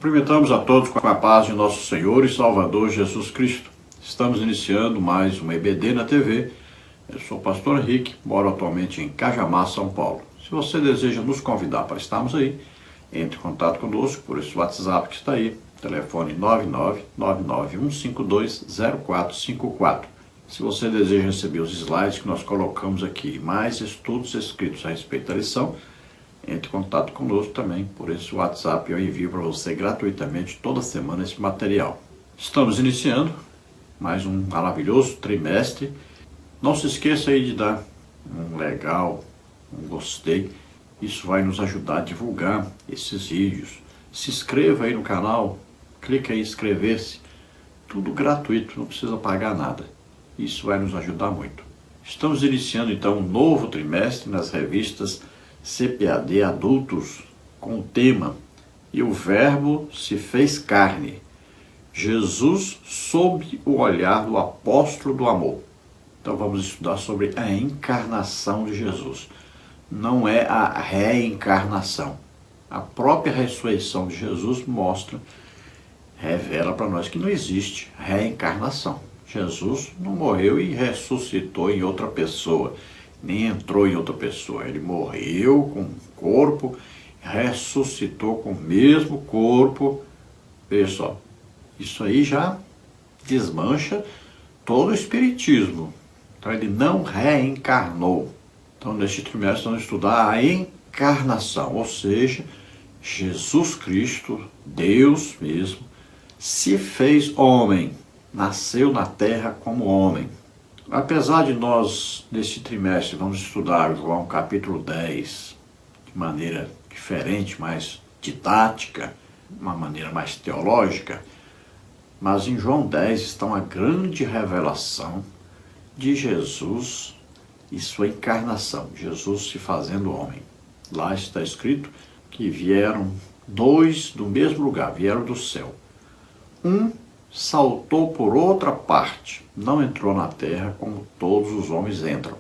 Cumprimentamos a todos com a paz de nosso Senhor e Salvador Jesus Cristo. Estamos iniciando mais um EBD na TV. Eu sou o pastor Henrique, moro atualmente em Cajamar, São Paulo. Se você deseja nos convidar para estarmos aí, entre em contato conosco por esse WhatsApp que está aí, telefone 99991520454. Se você deseja receber os slides que nós colocamos aqui, mais estudos escritos a respeito da lição, entre em contato conosco também por esse WhatsApp. Eu envio para você gratuitamente toda semana esse material. Estamos iniciando mais um maravilhoso trimestre. Não se esqueça aí de dar um legal, um gostei. Isso vai nos ajudar a divulgar esses vídeos. Se inscreva aí no canal, clica aí em inscrever-se. Tudo gratuito, não precisa pagar nada. Isso vai nos ajudar muito. Estamos iniciando então um novo trimestre nas revistas CPAD Adultos, com o tema "E o Verbo se fez carne, Jesus sob o olhar do apóstolo do amor". Então vamos estudar sobre a encarnação de Jesus. Não é a reencarnação. A própria ressurreição de Jesus revela para nós que não existe reencarnação. Jesus não morreu e ressuscitou em outra pessoa, nem entrou em outra pessoa. Ele morreu com um corpo, ressuscitou com o mesmo corpo. Veja só, isso aí já desmancha todo o espiritismo. Então ele não reencarnou. Então neste trimestre vamos estudar a encarnação, ou seja, Jesus Cristo, Deus mesmo, se fez homem, nasceu na terra como homem. Apesar de nós, neste trimestre, vamos estudar João capítulo 10 de maneira diferente, mais didática, uma maneira mais teológica, mas em João 10 está uma grande revelação de Jesus e sua encarnação, Jesus se fazendo homem. Lá está escrito que vieram dois do mesmo lugar, vieram do céu. Um saltou por outra parte, não entrou na terra como todos os homens entram.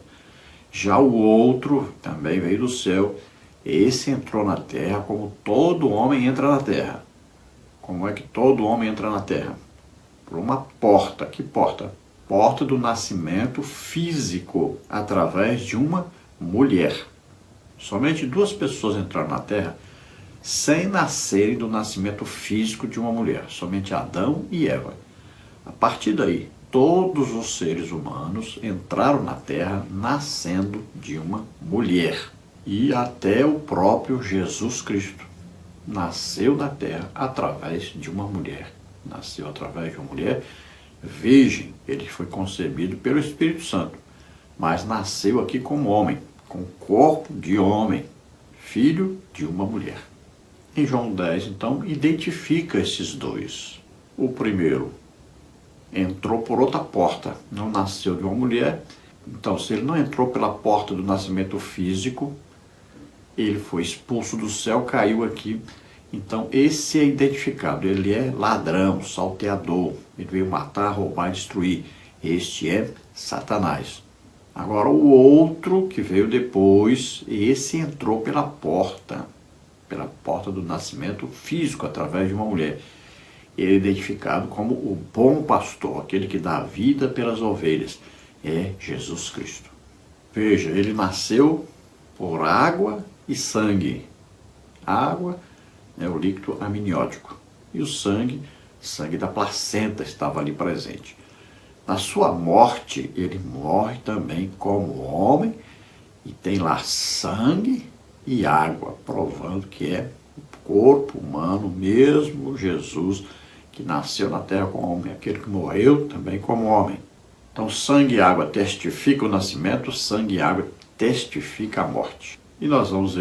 Já o outro também veio do céu, esse entrou na terra como todo homem entra na terra. Como é que todo homem entra na terra? Por uma porta. Que porta? Porta do nascimento físico, através de uma mulher. Somente duas pessoas entraram na terra sem nascerem do nascimento físico de uma mulher, somente Adão e Eva. A partir daí, todos os seres humanos entraram na Terra nascendo de uma mulher. E até o próprio Jesus Cristo nasceu na Terra através de uma mulher. Nasceu através de uma mulher virgem. Ele foi concebido pelo Espírito Santo, mas nasceu aqui como homem, com corpo de homem, filho de uma mulher. Em João 10, então, identifica esses dois. O primeiro entrou por outra porta, não nasceu de uma mulher. Então, se ele não entrou pela porta do nascimento físico, ele foi expulso do céu, caiu aqui. Então, esse é identificado. Ele é ladrão, salteador. Ele veio matar, roubar e destruir. Este é Satanás. Agora, o outro que veio depois, esse entrou pela porta do nascimento físico, através de uma mulher. Ele é identificado como o bom pastor, aquele que dá vida pelas ovelhas. É Jesus Cristo. Veja, ele nasceu por água e sangue. Água é o líquido amniótico. E o sangue da placenta estava ali presente. Na sua morte, ele morre também como homem e tem lá sangue e água, provando que é o corpo humano, mesmo Jesus, que nasceu na terra como homem, aquele que morreu também como homem. Então, sangue e água testificam o nascimento, sangue e água testificam a morte. E nós vamos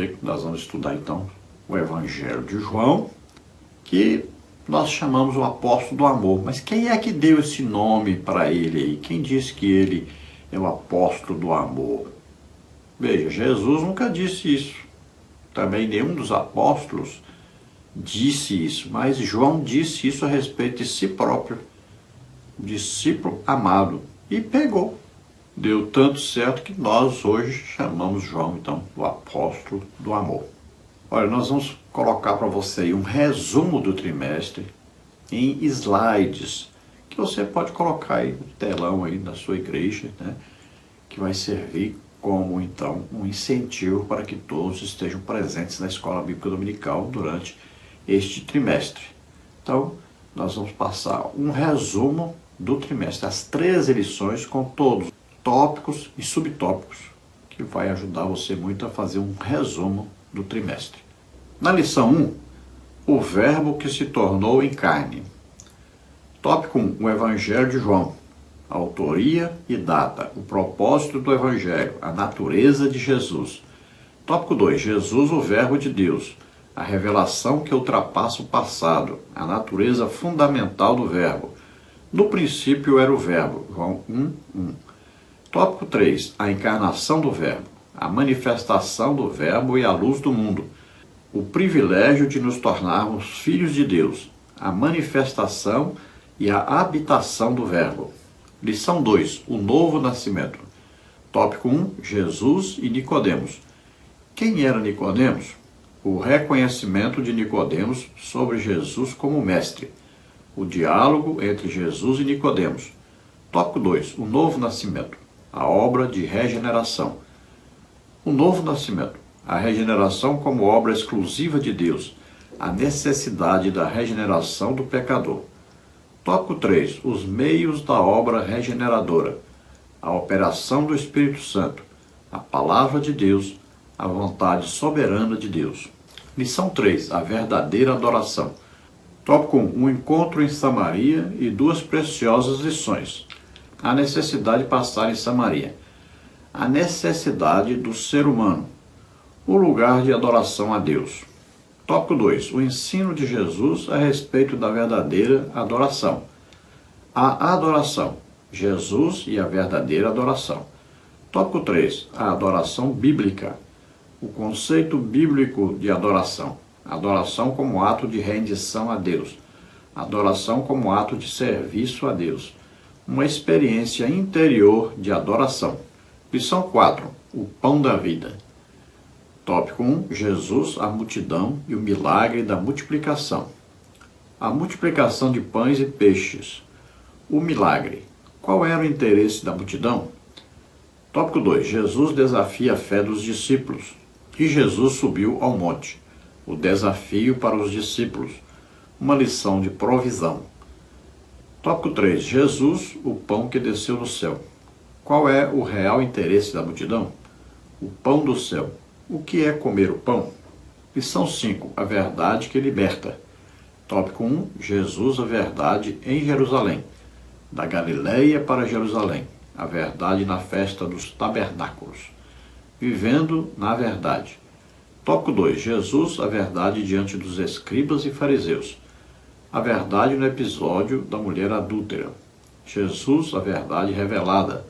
estudar então o Evangelho de João, que nós chamamos o apóstolo do amor. Mas quem é que deu esse nome para ele aí? Quem disse que ele é o apóstolo do amor? Veja, Jesus nunca disse isso. Também nenhum dos apóstolos disse isso, mas João disse isso a respeito de si próprio, discípulo amado, e pegou. Deu tanto certo que nós hoje chamamos João, então, o apóstolo do amor. Olha, nós vamos colocar para você aí um resumo do trimestre em slides, que você pode colocar aí no telão aí na sua igreja, né? Que vai servir como, então, um incentivo para que todos estejam presentes na Escola Bíblica Dominical durante este trimestre. Então, nós vamos passar um resumo do trimestre, as 13 lições com todos tópicos e subtópicos, que vai ajudar você muito a fazer um resumo do trimestre. Na lição 1, o verbo que se tornou em carne. Tópico 1, o Evangelho de João. Autoria e data, o propósito do Evangelho, a natureza de Jesus. Tópico 2, Jesus, o Verbo de Deus, a revelação que ultrapassa o passado, a natureza fundamental do Verbo. No princípio era o Verbo, João 1:1. Tópico 3, a encarnação do Verbo, a manifestação do Verbo e a luz do mundo, o privilégio de nos tornarmos filhos de Deus, a manifestação e a habitação do Verbo. Lição 2, o novo nascimento. Tópico 1, Jesus e Nicodemos. Quem era Nicodemos? O reconhecimento de Nicodemos sobre Jesus como mestre. O diálogo entre Jesus e Nicodemos. Tópico 2, o novo nascimento. A obra de regeneração. O novo nascimento. A regeneração como obra exclusiva de Deus. A necessidade da regeneração do pecador. Tópico 3. Os meios da obra regeneradora. A operação do Espírito Santo. A palavra de Deus. A vontade soberana de Deus. Lição 3. A verdadeira adoração. Tópico 1. Um encontro em Samaria e duas preciosas lições. A necessidade de passar em Samaria. A necessidade do ser humano. O lugar de adoração a Deus. Tópico 2. O ensino de Jesus a respeito da verdadeira adoração. A adoração. Jesus e a verdadeira adoração. Tópico 3. A adoração bíblica. O conceito bíblico de adoração. Adoração como ato de rendição a Deus. Adoração como ato de serviço a Deus. Uma experiência interior de adoração. Lição 4. O pão da vida. Tópico 1. Jesus, a multidão e o milagre da multiplicação. A multiplicação de pães e peixes. O milagre. Qual era o interesse da multidão? Tópico 2. Jesus desafia a fé dos discípulos. E Jesus subiu ao monte. O desafio para os discípulos. Uma lição de provisão. Tópico 3. Jesus, o pão que desceu do céu. Qual é o real interesse da multidão? O pão do céu. O que é comer o pão? Lição 5. A verdade que liberta. Tópico 1. Jesus, a verdade em Jerusalém. Da Galileia para Jerusalém. A verdade na festa dos tabernáculos. Vivendo na verdade. Tópico 2. Jesus, a verdade diante dos escribas e fariseus. A verdade no episódio da mulher adúltera. Jesus, a verdade revelada.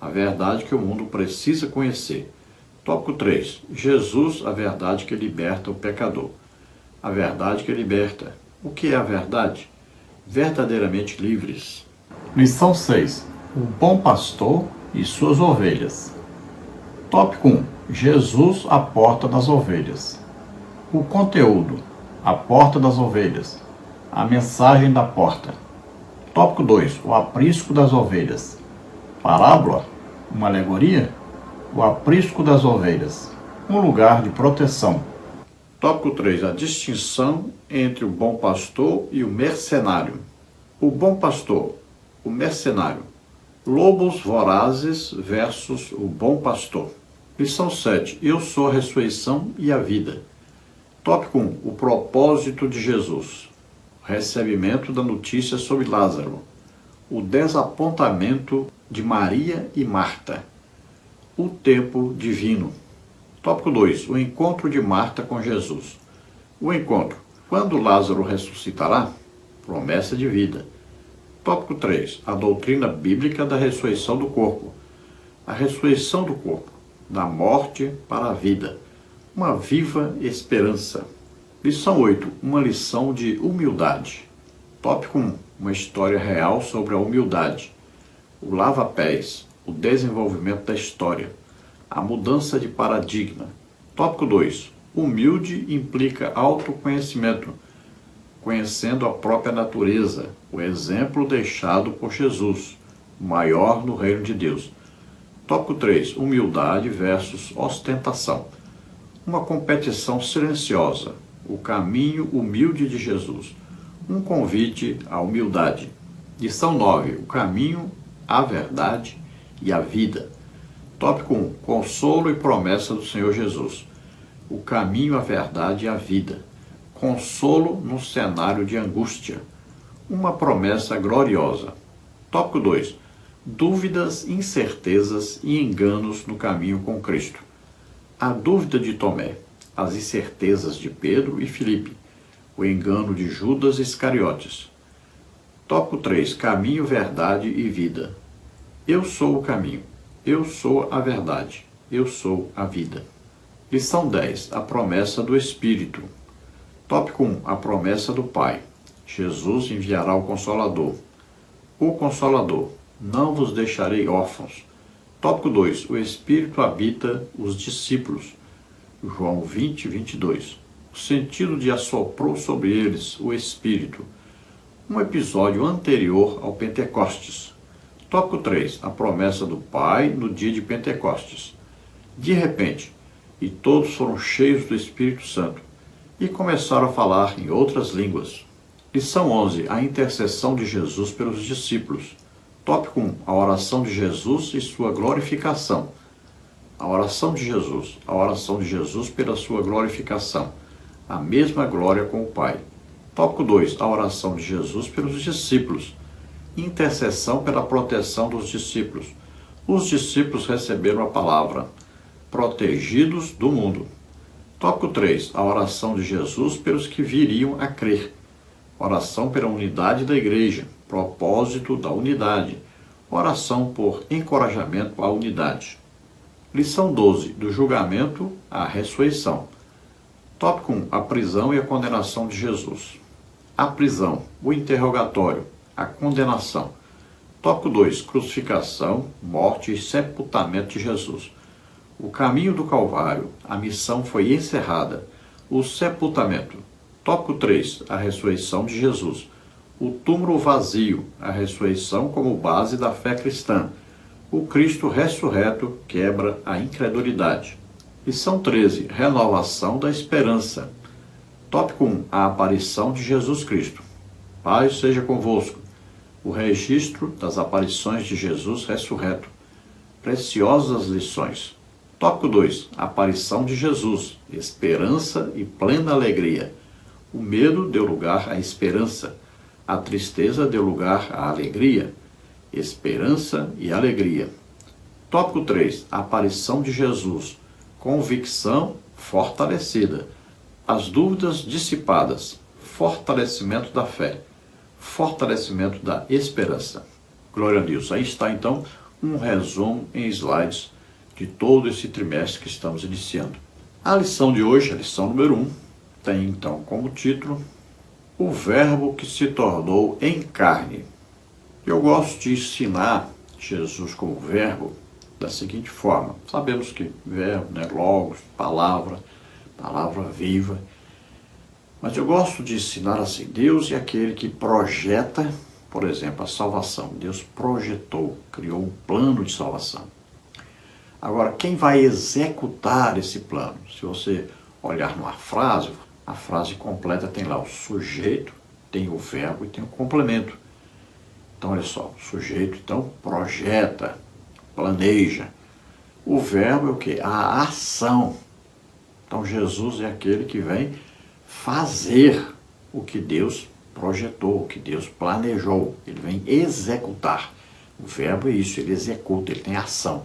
A verdade que o mundo precisa conhecer. Tópico 3. Jesus, a verdade que liberta o pecador. A verdade que liberta. O que é a verdade? Verdadeiramente livres. Lição 6. O bom pastor e suas ovelhas. Tópico 1. Jesus, a porta das ovelhas. O conteúdo. A porta das ovelhas. A mensagem da porta. Tópico 2. O aprisco das ovelhas. Parábola. Uma alegoria. O aprisco das ovelhas. Um lugar de proteção. Tópico 3. A distinção entre o bom pastor e o mercenário. O bom pastor, o mercenário. Lobos vorazes versus o bom pastor. Lição 7. Eu sou a ressurreição e a vida. Tópico 1. O propósito de Jesus. O recebimento da notícia sobre Lázaro. O desapontamento de Maria e Marta. O tempo divino. Tópico 2. O encontro de Marta com Jesus. O encontro. Quando Lázaro ressuscitará? Promessa de vida. Tópico 3. A doutrina bíblica da ressurreição do corpo. A ressurreição do corpo. Da morte para a vida. Uma viva esperança. Lição 8. Uma lição de humildade. Tópico 1. Uma história real sobre a humildade. O lava-pés. O desenvolvimento da história, a mudança de paradigma. Tópico 2. Humilde implica autoconhecimento, conhecendo a própria natureza, o exemplo deixado por Jesus, o maior no reino de Deus. Tópico 3. Humildade versus ostentação. Uma competição silenciosa, o caminho humilde de Jesus. Um convite à humildade. Lição 9. O caminho, a verdade e a vida. Tópico 1. Consolo e promessa do Senhor Jesus. O caminho, a verdade e a vida. Consolo no cenário de angústia. Uma promessa gloriosa. Tópico 2. Dúvidas, incertezas e enganos no caminho com Cristo. A dúvida de Tomé, as incertezas de Pedro e Filipe, o engano de Judas Iscariotes. Tópico 3. Caminho, verdade e vida. Eu sou o caminho, eu sou a verdade, eu sou a vida. Lição 10. A promessa do Espírito. Tópico 1. A promessa do Pai. Jesus enviará o Consolador. O Consolador. Não vos deixarei órfãos. Tópico 2. O Espírito habita os discípulos. João 20, 22. O sentido de assoprou sobre eles o Espírito. Um episódio anterior ao Pentecostes. Tópico 3. A promessa do Pai no dia de Pentecostes. De repente, e todos foram cheios do Espírito Santo, e começaram a falar em outras línguas. Lição 11. A intercessão de Jesus pelos discípulos. Tópico 1. A oração de Jesus e sua glorificação. A oração de Jesus. A oração de Jesus pela sua glorificação. A mesma glória com o Pai. Tópico 2. A oração de Jesus pelos discípulos. Intercessão pela proteção dos discípulos. Os discípulos receberam a palavra. Protegidos do mundo. Tópico 3. A oração de Jesus pelos que viriam a crer. Oração pela unidade da igreja. Propósito da unidade. Oração por encorajamento à unidade. Lição 12. Do julgamento à ressurreição. Tópico 1. A prisão e a condenação de Jesus. A prisão, o interrogatório, a condenação. Tópico 2. Crucificação, morte e sepultamento de Jesus. O caminho do Calvário, a missão foi encerrada. O sepultamento. Tópico 3. A ressurreição de Jesus. O túmulo vazio, a ressurreição como base da fé cristã. O Cristo ressurreto quebra a incredulidade. Lição 13. Renovação da esperança. Tópico 1. A aparição de Jesus Cristo. Paz seja convosco. O registro das aparições de Jesus ressurreto. Preciosas lições. Tópico 2. Aparição de Jesus. Esperança e plena alegria. O medo deu lugar à esperança. A tristeza deu lugar à alegria. Esperança e alegria. Tópico 3. Aparição de Jesus. Convicção fortalecida. As dúvidas dissipadas. Fortalecimento da fé. Fortalecimento da esperança. Glória a Deus. Aí está então um resumo em slides de todo esse trimestre que estamos iniciando. A lição de hoje, a lição número 1, tem então como título O Verbo que se tornou em carne. Eu gosto de ensinar Jesus como verbo da seguinte forma. Sabemos que verbo, logos, palavra viva. Mas eu gosto de ensinar assim, Deus é aquele que projeta, por exemplo, a salvação. Deus projetou, criou um plano de salvação. Agora, quem vai executar esse plano? Se você olhar numa frase, a frase completa tem lá o sujeito, tem o verbo e tem o complemento. Então, olha só, o sujeito, então, projeta, planeja. O verbo é o quê? A ação. Então, Jesus é aquele que vem fazer o que Deus projetou, o que Deus planejou. Ele vem executar. O verbo é isso, ele executa, ele tem ação.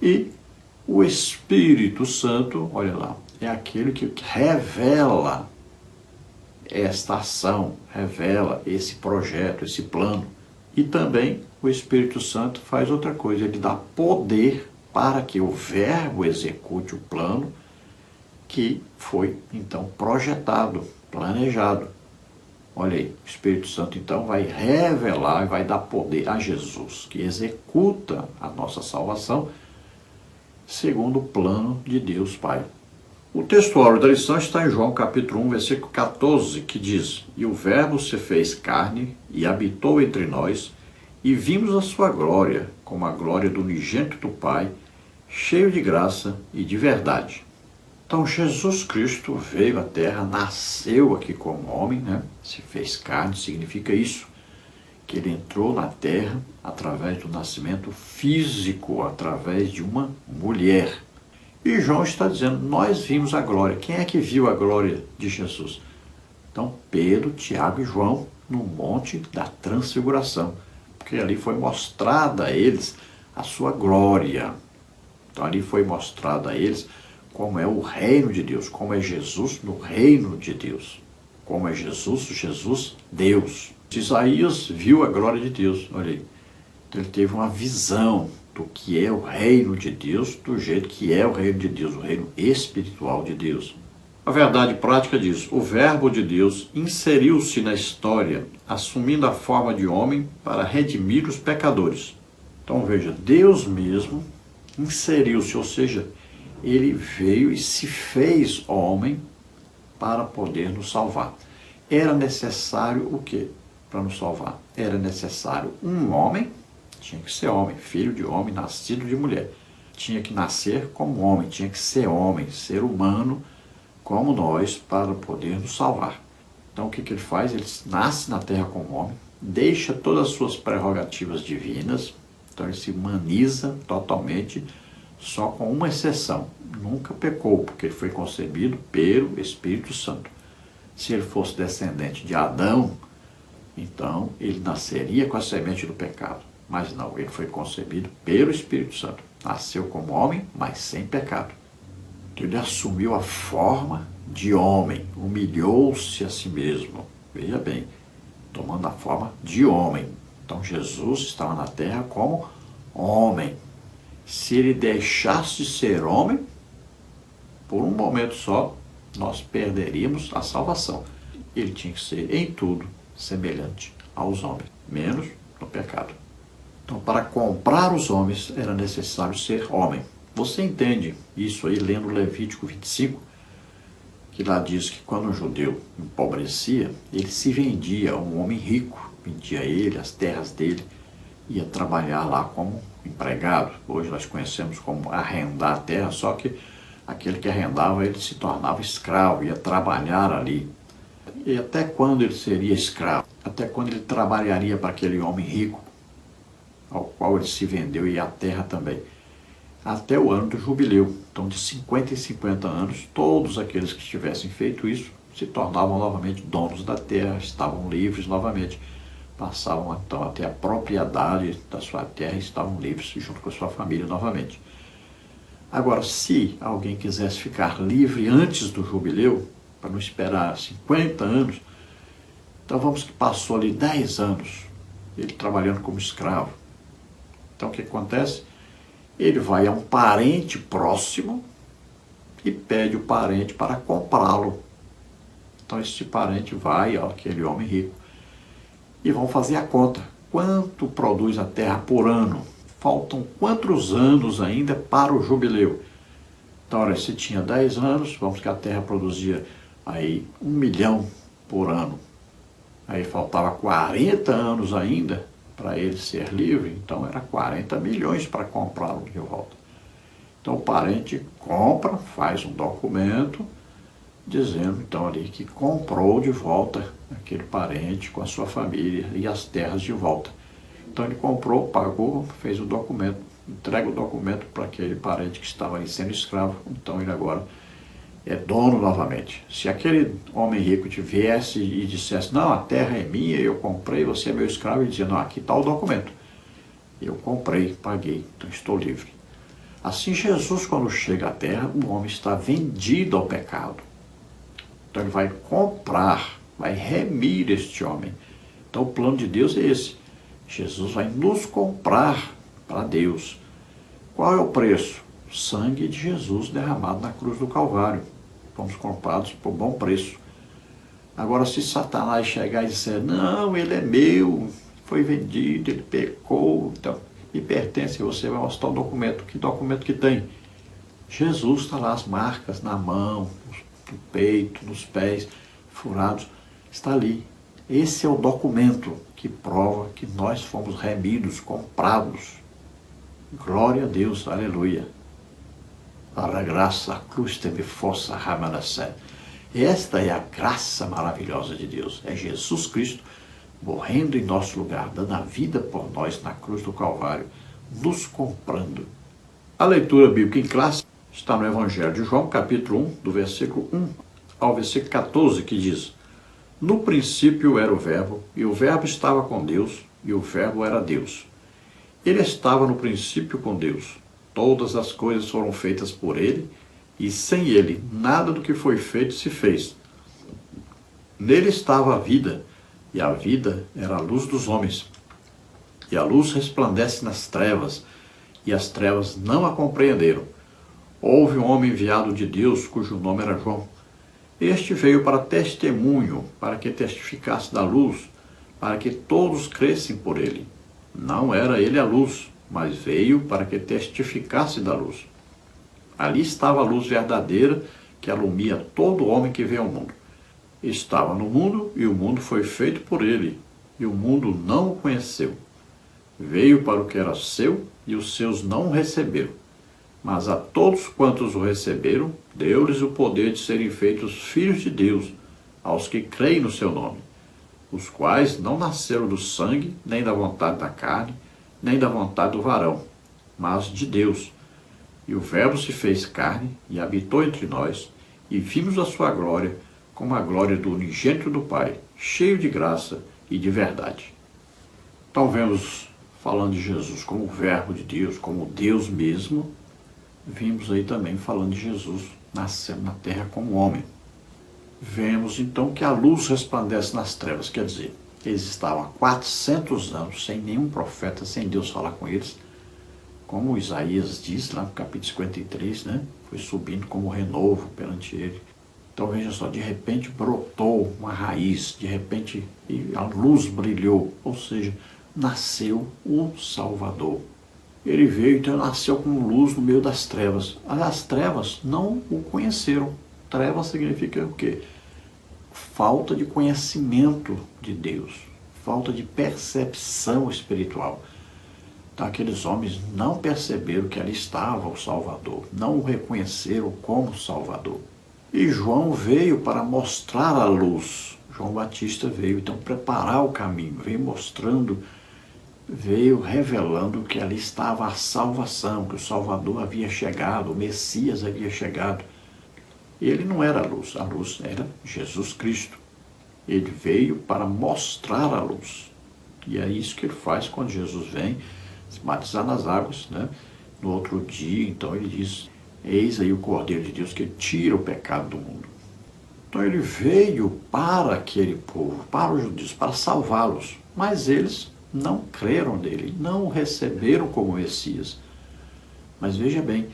E o Espírito Santo, olha lá, é aquele que revela esta ação, revela esse projeto, esse plano. E também o Espírito Santo faz outra coisa, ele dá poder para que o verbo execute o plano que foi, então, projetado, planejado. Olha aí, o Espírito Santo, então, vai revelar e vai dar poder a Jesus, que executa a nossa salvação segundo o plano de Deus Pai. O textuário da lição está em João capítulo 1, versículo 14, que diz: E o Verbo se fez carne e habitou entre nós, e vimos a sua glória, como a glória do unigênito do Pai, cheio de graça e de verdade. Então Jesus Cristo veio à Terra, nasceu aqui como homem, né? Se fez carne, significa isso, que ele entrou na Terra através do nascimento físico, através de uma mulher. E João está dizendo, nós vimos a glória. Quem é que viu a glória de Jesus? Então Pedro, Tiago e João no Monte da Transfiguração, porque ali foi mostrada a eles a sua glória. Então ali foi mostrado a eles como é o reino de Deus, como é Jesus no reino de Deus, como é Jesus Deus. Isaías viu a glória de Deus, olha aí. Então ele teve uma visão do que é o reino de Deus, do jeito que é o reino de Deus, o reino espiritual de Deus. A verdade prática diz, o Verbo de Deus inseriu-se na história, assumindo a forma de homem para redimir os pecadores. Então veja, Deus mesmo inseriu-se, ou seja, ele veio e se fez homem para poder nos salvar. Era necessário o quê para nos salvar? Era necessário um homem, tinha que ser homem, filho de homem, nascido de mulher. Tinha que nascer como homem, tinha que ser homem, ser humano, como nós, para poder nos salvar. Então o que ele faz? Ele nasce na terra como homem, deixa todas as suas prerrogativas divinas, então ele se humaniza totalmente, só com uma exceção, nunca pecou, porque ele foi concebido pelo Espírito Santo. Se ele fosse descendente de Adão, então ele nasceria com a semente do pecado. Mas não, ele foi concebido pelo Espírito Santo. Nasceu como homem, mas sem pecado. Então ele assumiu a forma de homem, humilhou-se a si mesmo. Veja bem, tomando a forma de homem. Então Jesus estava na terra como homem. Se ele deixasse de ser homem, por um momento só, nós perderíamos a salvação. Ele tinha que ser em tudo semelhante aos homens, menos no pecado. Então, para comprar os homens, era necessário ser homem. Você entende isso aí lendo Levítico 25, que lá diz que quando um judeu empobrecia, ele se vendia a um homem rico, vendia ele, as terras dele, ia trabalhar lá como empregado. Hoje nós conhecemos como arrendar a terra, só que aquele que arrendava, ele se tornava escravo, ia trabalhar ali. E até quando ele seria escravo? Até quando ele trabalharia para aquele homem rico, ao qual ele se vendeu, e a terra também? Até o ano do jubileu. Então, de 50 em 50 anos, todos aqueles que tivessem feito isso se tornavam novamente donos da terra, estavam livres novamente. Passavam então a ter a propriedade da sua terra e estavam livres junto com a sua família novamente. Agora, se alguém quisesse ficar livre antes do jubileu, para não esperar 50 anos, então vamos que passou ali 10 anos, ele trabalhando como escravo. Então o que acontece? Ele vai a um parente próximo e pede o parente para comprá-lo. Então esse parente vai àquele homem rico e vão fazer a conta. Quanto produz a terra por ano? Faltam quantos anos ainda para o jubileu? Então, olha, se tinha 10 anos, vamos que a terra produzia aí 1 milhão por ano. Aí faltava 40 anos ainda para ele ser livre, então era 40 milhões para comprá-lo de volta. Então o parente compra, faz um documento, dizendo então ali que comprou de volta aquele parente com a sua família e as terras de volta. Então ele comprou, pagou, fez o documento, entrega o documento para aquele parente que estava ali sendo escravo, então ele agora é dono novamente. Se aquele homem rico viesse e dissesse, não, a terra é minha, eu comprei, você é meu escravo, ele dizia, não, aqui está o documento. Eu comprei, paguei, então estou livre. Assim Jesus, quando chega à terra, o homem está vendido ao pecado. Então ele vai comprar, vai remir este homem. Então o plano de Deus é esse. Jesus vai nos comprar para Deus. Qual é o preço? O sangue de Jesus derramado na cruz do Calvário. Fomos comprados por bom preço. Agora, se Satanás chegar e disser, não, ele é meu, foi vendido, ele pecou, então me pertence, você vai mostrar o documento. Que documento que tem? Jesus está lá, as marcas na mão, no peito, nos pés, furados, está ali. Esse é o documento que prova que nós fomos remidos, comprados. Glória a Deus, aleluia. Para a graça, a cruz teve força, Ramanasé. Esta é a graça maravilhosa de Deus. É Jesus Cristo morrendo em nosso lugar, dando a vida por nós na cruz do Calvário, nos comprando. A leitura bíblica em classe está no Evangelho de João, capítulo 1, do versículo 1 ao versículo 14, que diz: No princípio era o Verbo, e o Verbo estava com Deus, e o Verbo era Deus. Ele estava no princípio com Deus. Todas as coisas foram feitas por ele, e sem ele nada do que foi feito se fez. Nele estava a vida, e a vida era a luz dos homens. E a luz resplandece nas trevas, e as trevas não a compreenderam. Houve um homem enviado de Deus, cujo nome era João. Este veio para testemunho, para que testificasse da luz, para que todos crescem por ele. Não era ele a luz, mas veio para que testificasse da luz. Ali estava a luz verdadeira, que alumia todo homem que vê ao mundo. Estava no mundo, e o mundo foi feito por ele, e o mundo não o conheceu. Veio para o que era seu, e os seus não o receberam. Mas a todos quantos o receberam, deu-lhes o poder de serem feitos filhos de Deus, aos que creem no seu nome, os quais não nasceram do sangue, nem da vontade da carne, nem da vontade do varão, mas de Deus. E o Verbo se fez carne e habitou entre nós, e vimos a sua glória, como a glória do unigênito do Pai, cheio de graça e de verdade. Então vemos, falando de Jesus como o Verbo de Deus, como Deus mesmo, vimos aí também falando de Jesus nascendo na terra como homem. Vemos então que a luz resplandece nas trevas, quer dizer, eles estavam há 400 anos sem nenhum profeta, sem Deus falar com eles, como Isaías diz lá no capítulo 53, né? Foi subindo como renovo perante ele. Então veja só, de repente brotou uma raiz, de repente a luz brilhou, ou seja, nasceu o Salvador. Ele veio, então nasceu como luz no meio das trevas. As trevas não o conheceram. Trevas significa o quê? Falta de conhecimento de Deus, falta de percepção espiritual. Então aqueles homens não perceberam que ali estava o Salvador, não o reconheceram como Salvador. E João veio para mostrar a luz. João Batista veio então preparar o caminho, veio mostrando, veio revelando que ali estava a salvação, que o Salvador havia chegado, o Messias havia chegado. Ele não era a luz era Jesus Cristo. Ele veio para mostrar a luz. E é isso que ele faz quando Jesus vem se batizar nas águas, né? No outro dia, então ele diz: eis aí o Cordeiro de Deus que tira o pecado do mundo. Então ele veio para aquele povo, para os judeus, para salvá-los. Mas eles não creram nele, não o receberam como Messias. Mas veja bem,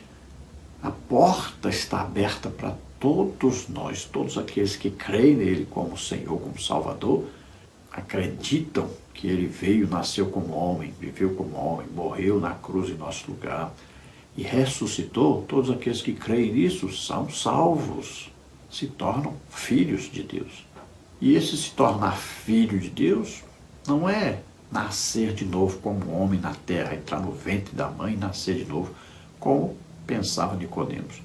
a porta está aberta para todos nós, todos aqueles que creem nele como Senhor, como Salvador, acreditam que ele veio, nasceu como homem, viveu como homem, morreu na cruz em nosso lugar e ressuscitou. Todos aqueles que creem nisso são salvos, se tornam filhos de Deus. E esse se tornar filho de Deus não é nascer de novo como homem na terra, entrar no ventre da mãe e nascer de novo, como pensava Nicodemos.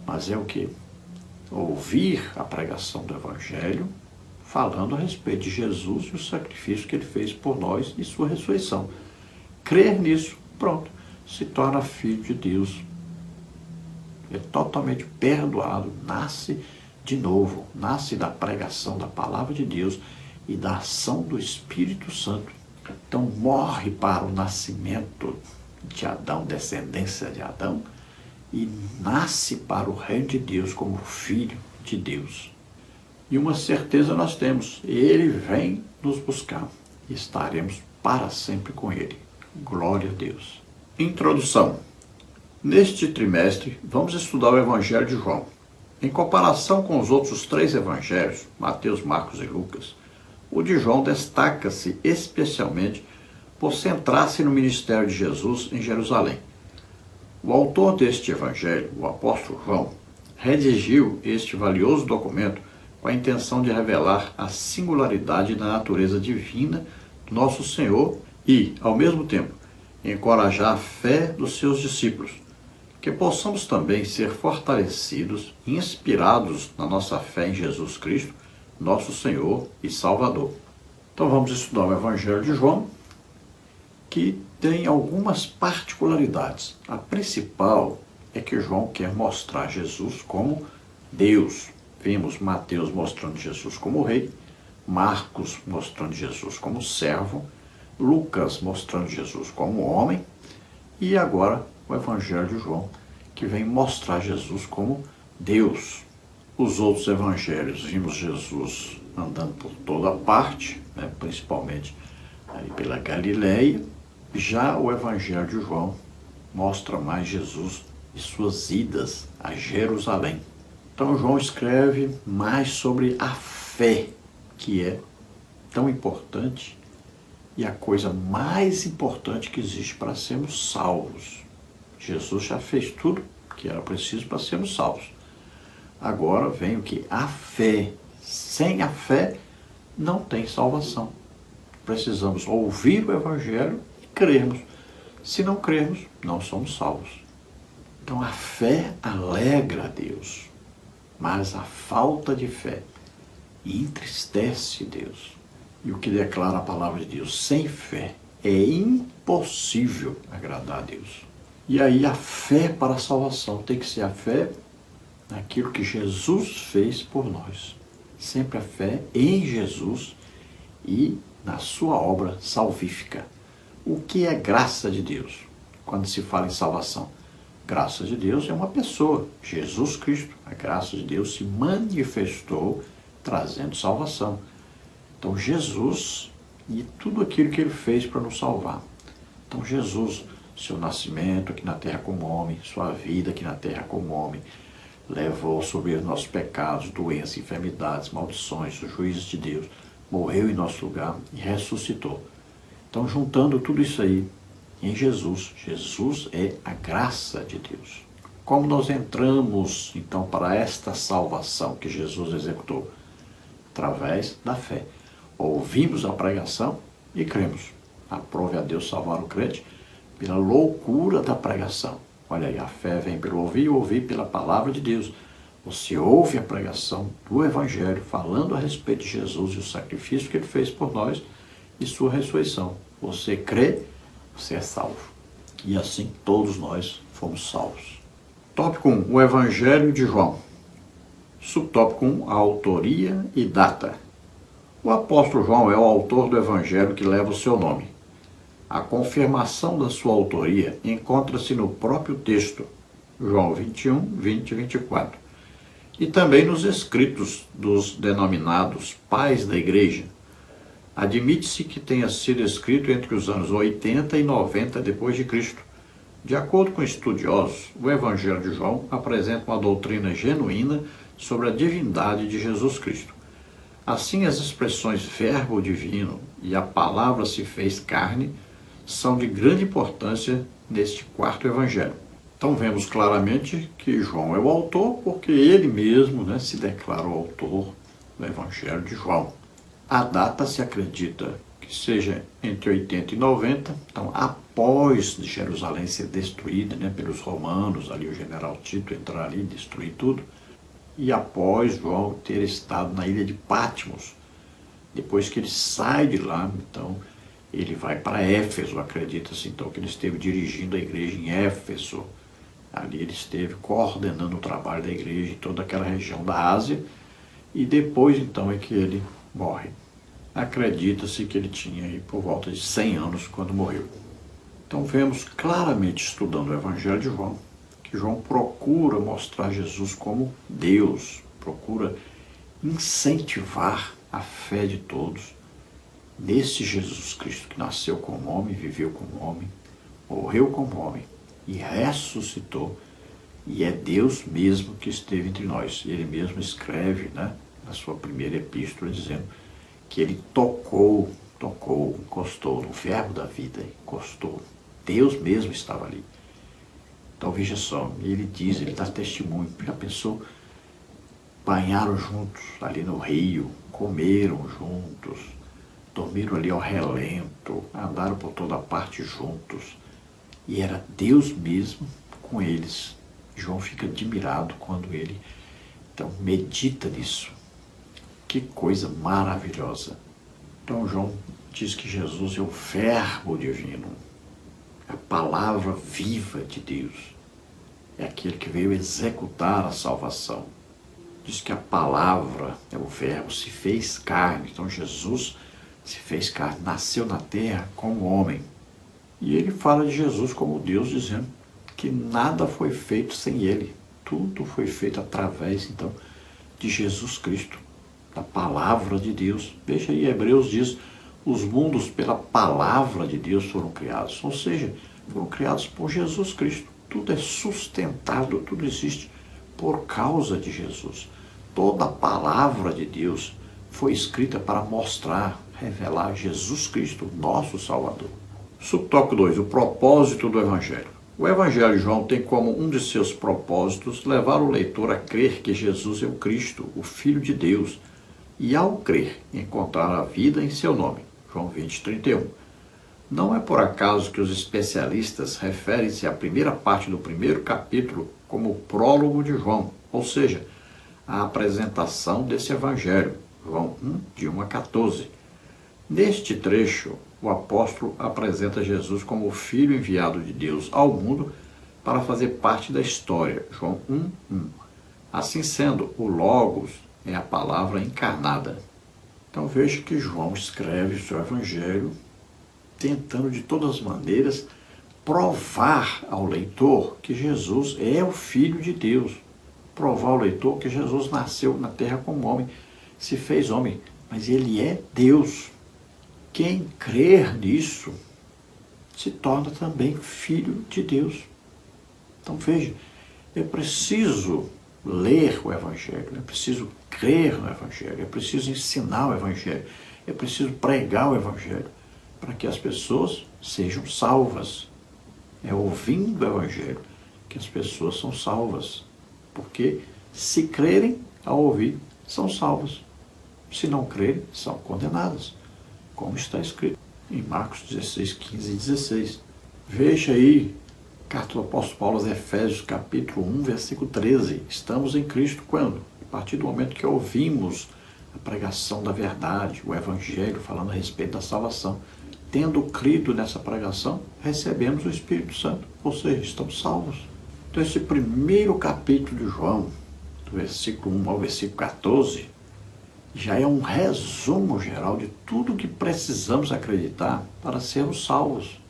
Mas é o quê? Ouvir a pregação do Evangelho, falando a respeito de Jesus e o sacrifício que ele fez por nós e sua ressurreição. Crer nisso, pronto, se torna filho de Deus. É totalmente perdoado, nasce de novo, nasce da pregação da palavra de Deus e da ação do Espírito Santo. Então morre para o nascimento de Adão, descendência de Adão, e nasce para o reino de Deus como filho de Deus. E uma certeza nós temos: ele vem nos buscar e estaremos para sempre com ele. Glória a Deus. Introdução. Neste trimestre, vamos estudar o Evangelho de João. Em comparação com os outros 3 evangelhos, Mateus, Marcos e Lucas, o de João destaca-se especialmente por centrar-se no ministério de Jesus em Jerusalém. O autor deste evangelho, o apóstolo João, redigiu este valioso documento com a intenção de revelar a singularidade da natureza divina do nosso Senhor e, ao mesmo tempo, encorajar a fé dos seus discípulos, que possamos também ser fortalecidos e inspirados na nossa fé em Jesus Cristo, nosso Senhor e Salvador. Então vamos estudar o Evangelho de João, que tem algumas particularidades. A principal é que João quer mostrar Jesus como Deus. Vimos Mateus mostrando Jesus como rei, Marcos mostrando Jesus como servo, Lucas mostrando Jesus como homem, e agora o Evangelho de João, que vem mostrar Jesus como Deus. Os outros evangelhos vimos Jesus andando por toda parte, principalmente aí pela Galileia. Já o Evangelho de João mostra mais Jesus e suas idas a Jerusalém. Então João escreve mais sobre a fé, que é tão importante e a coisa mais importante que existe para sermos salvos. Jesus já fez tudo que era preciso para sermos salvos. Agora vem o que? A fé. Sem a fé não tem salvação. Precisamos ouvir o Evangelho e crermos. Se não crermos, não somos salvos. Então a fé alegra a Deus, mas a falta de fé entristece Deus. E o que declara a palavra de Deus? Sem fé é impossível agradar a Deus. E aí a fé para a salvação tem que ser a fé naquilo que Jesus fez por nós. Sempre a fé em Jesus e na sua obra salvífica. O que é graça de Deus? Quando se fala em salvação, graça de Deus é uma pessoa, Jesus Cristo. A graça de Deus se manifestou trazendo salvação. Então Jesus e tudo aquilo que ele fez para nos salvar. Então Jesus, seu nascimento aqui na terra como homem, sua vida aqui na terra como homem, levou sobre os nossos pecados, doenças, enfermidades, maldições, os juízes de Deus, morreu em nosso lugar e ressuscitou. Então, juntando tudo isso aí em Jesus, Jesus é a graça de Deus. Como nós entramos, então, para esta salvação que Jesus executou? Através da fé. Ouvimos a pregação e cremos. Aprove a Deus salvar o crente pela loucura da pregação. Olha aí, a fé vem pelo ouvir e ouvir pela palavra de Deus. Você ouve a pregação do Evangelho falando a respeito de Jesus e o sacrifício que ele fez por nós e sua ressurreição. Você crê, você é salvo. E assim todos nós fomos salvos. Tópico 1. O Evangelho de João. Subtópico 1. A autoria e data. O apóstolo João é o autor do Evangelho que leva o seu nome. A confirmação da sua autoria encontra-se no próprio texto, João 21, 20 e 24, e também nos escritos dos denominados pais da igreja. Admite-se que tenha sido escrito entre os anos 80 e 90 depois de Cristo. De acordo com estudiosos, o Evangelho de João apresenta uma doutrina genuína sobre a divindade de Jesus Cristo. Assim, as expressões verbo divino e a palavra se fez carne são de grande importância neste quarto evangelho. Então vemos claramente que João é o autor, porque ele mesmo se declara o autor do Evangelho de João. A data se acredita que seja entre 80 e 90, então após Jerusalém ser destruída pelos romanos, ali o general Tito entrar ali e destruir tudo, e após João ter estado na ilha de Patmos. Depois que ele sai de lá, então ele vai para Éfeso, acredita-se então que ele esteve dirigindo a igreja em Éfeso. Ali ele esteve coordenando o trabalho da igreja em toda aquela região da Ásia, e depois então é que ele morre. Acredita-se que ele tinha aí por volta de 100 anos quando morreu. Então vemos claramente, estudando o Evangelho de João, que João procura mostrar Jesus como Deus, procura incentivar a fé de todos nesse Jesus Cristo que nasceu como homem, viveu como homem, morreu como homem e ressuscitou, e é Deus mesmo que esteve entre nós. Ele mesmo escreve na sua primeira epístola dizendo que ele tocou, encostou no verbo da vida, encostou. Deus mesmo estava ali. Então veja só, ele diz, ele dá testemunho. Já pensou? Banharam juntos ali no rio, comeram juntos, dormiram ali ao relento, andaram por toda parte juntos. E era Deus mesmo com eles. João fica admirado quando ele então medita nisso. Que coisa maravilhosa. Então João diz que Jesus é o Verbo divino, a palavra viva de Deus. É aquele que veio executar a salvação. Diz que a palavra, o Verbo, se fez carne. Então Jesus se fez carne, nasceu na terra como homem. E ele fala de Jesus como Deus, dizendo que nada foi feito sem ele. Tudo foi feito através, então, de Jesus Cristo, da palavra de Deus. Veja aí, Hebreus diz, os mundos pela palavra de Deus foram criados. Ou seja, foram criados por Jesus Cristo. Tudo é sustentado, tudo existe por causa de Jesus. Toda a palavra de Deus foi escrita para mostrar, revelar Jesus Cristo, nosso Salvador. Subtópico 2, o propósito do Evangelho. O Evangelho de João tem como um de seus propósitos levar o leitor a crer que Jesus é o Cristo, o Filho de Deus, e ao crer, encontrar a vida em seu nome. João 20:31. Não é por acaso que os especialistas referem-se à primeira parte do primeiro capítulo como o prólogo de João, ou seja, a apresentação desse Evangelho, João 1, de 1 a 14. Neste trecho, o apóstolo apresenta Jesus como o Filho enviado de Deus ao mundo para fazer parte da história, João 1:1. Assim sendo, o Logos é a palavra encarnada. Então veja que João escreve o seu Evangelho tentando de todas as maneiras provar ao leitor que Jesus é o Filho de Deus. Provar ao leitor que Jesus nasceu na terra como homem, se fez homem, mas ele é Deus. Quem crer nisso se torna também filho de Deus. Então veja, é preciso ler o Evangelho, é preciso crer no Evangelho, é preciso ensinar o Evangelho, é preciso pregar o Evangelho, para que as pessoas sejam salvas. É ouvindo o Evangelho que as pessoas são salvas. Porque se crerem ao ouvir, são salvas. Se não crerem, são condenadas. Como está escrito em Marcos 16, 15 e 16. Veja aí, carta do apóstolo Paulo aos Efésios, capítulo 1, versículo 13. Estamos em Cristo quando? A partir do momento que ouvimos a pregação da verdade, o Evangelho, falando a respeito da salvação. Tendo crido nessa pregação, recebemos o Espírito Santo, ou seja, estamos salvos. Então, esse primeiro capítulo de João, do versículo 1 ao versículo 14, já é um resumo geral de tudo o que precisamos acreditar para sermos salvos.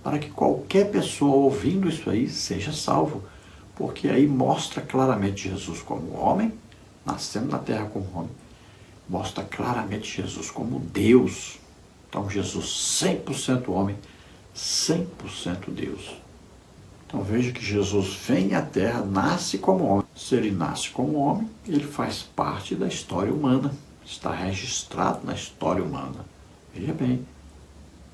Para que qualquer pessoa ouvindo isso aí seja salvo. Porque aí mostra claramente Jesus como homem, nascendo na terra como homem. Mostra claramente Jesus como Deus. Então Jesus 100% homem, 100% Deus. Então veja que Jesus vem à terra, nasce como homem. Se ele nasce como homem, ele faz parte da história humana. Está registrado na história humana. Veja bem,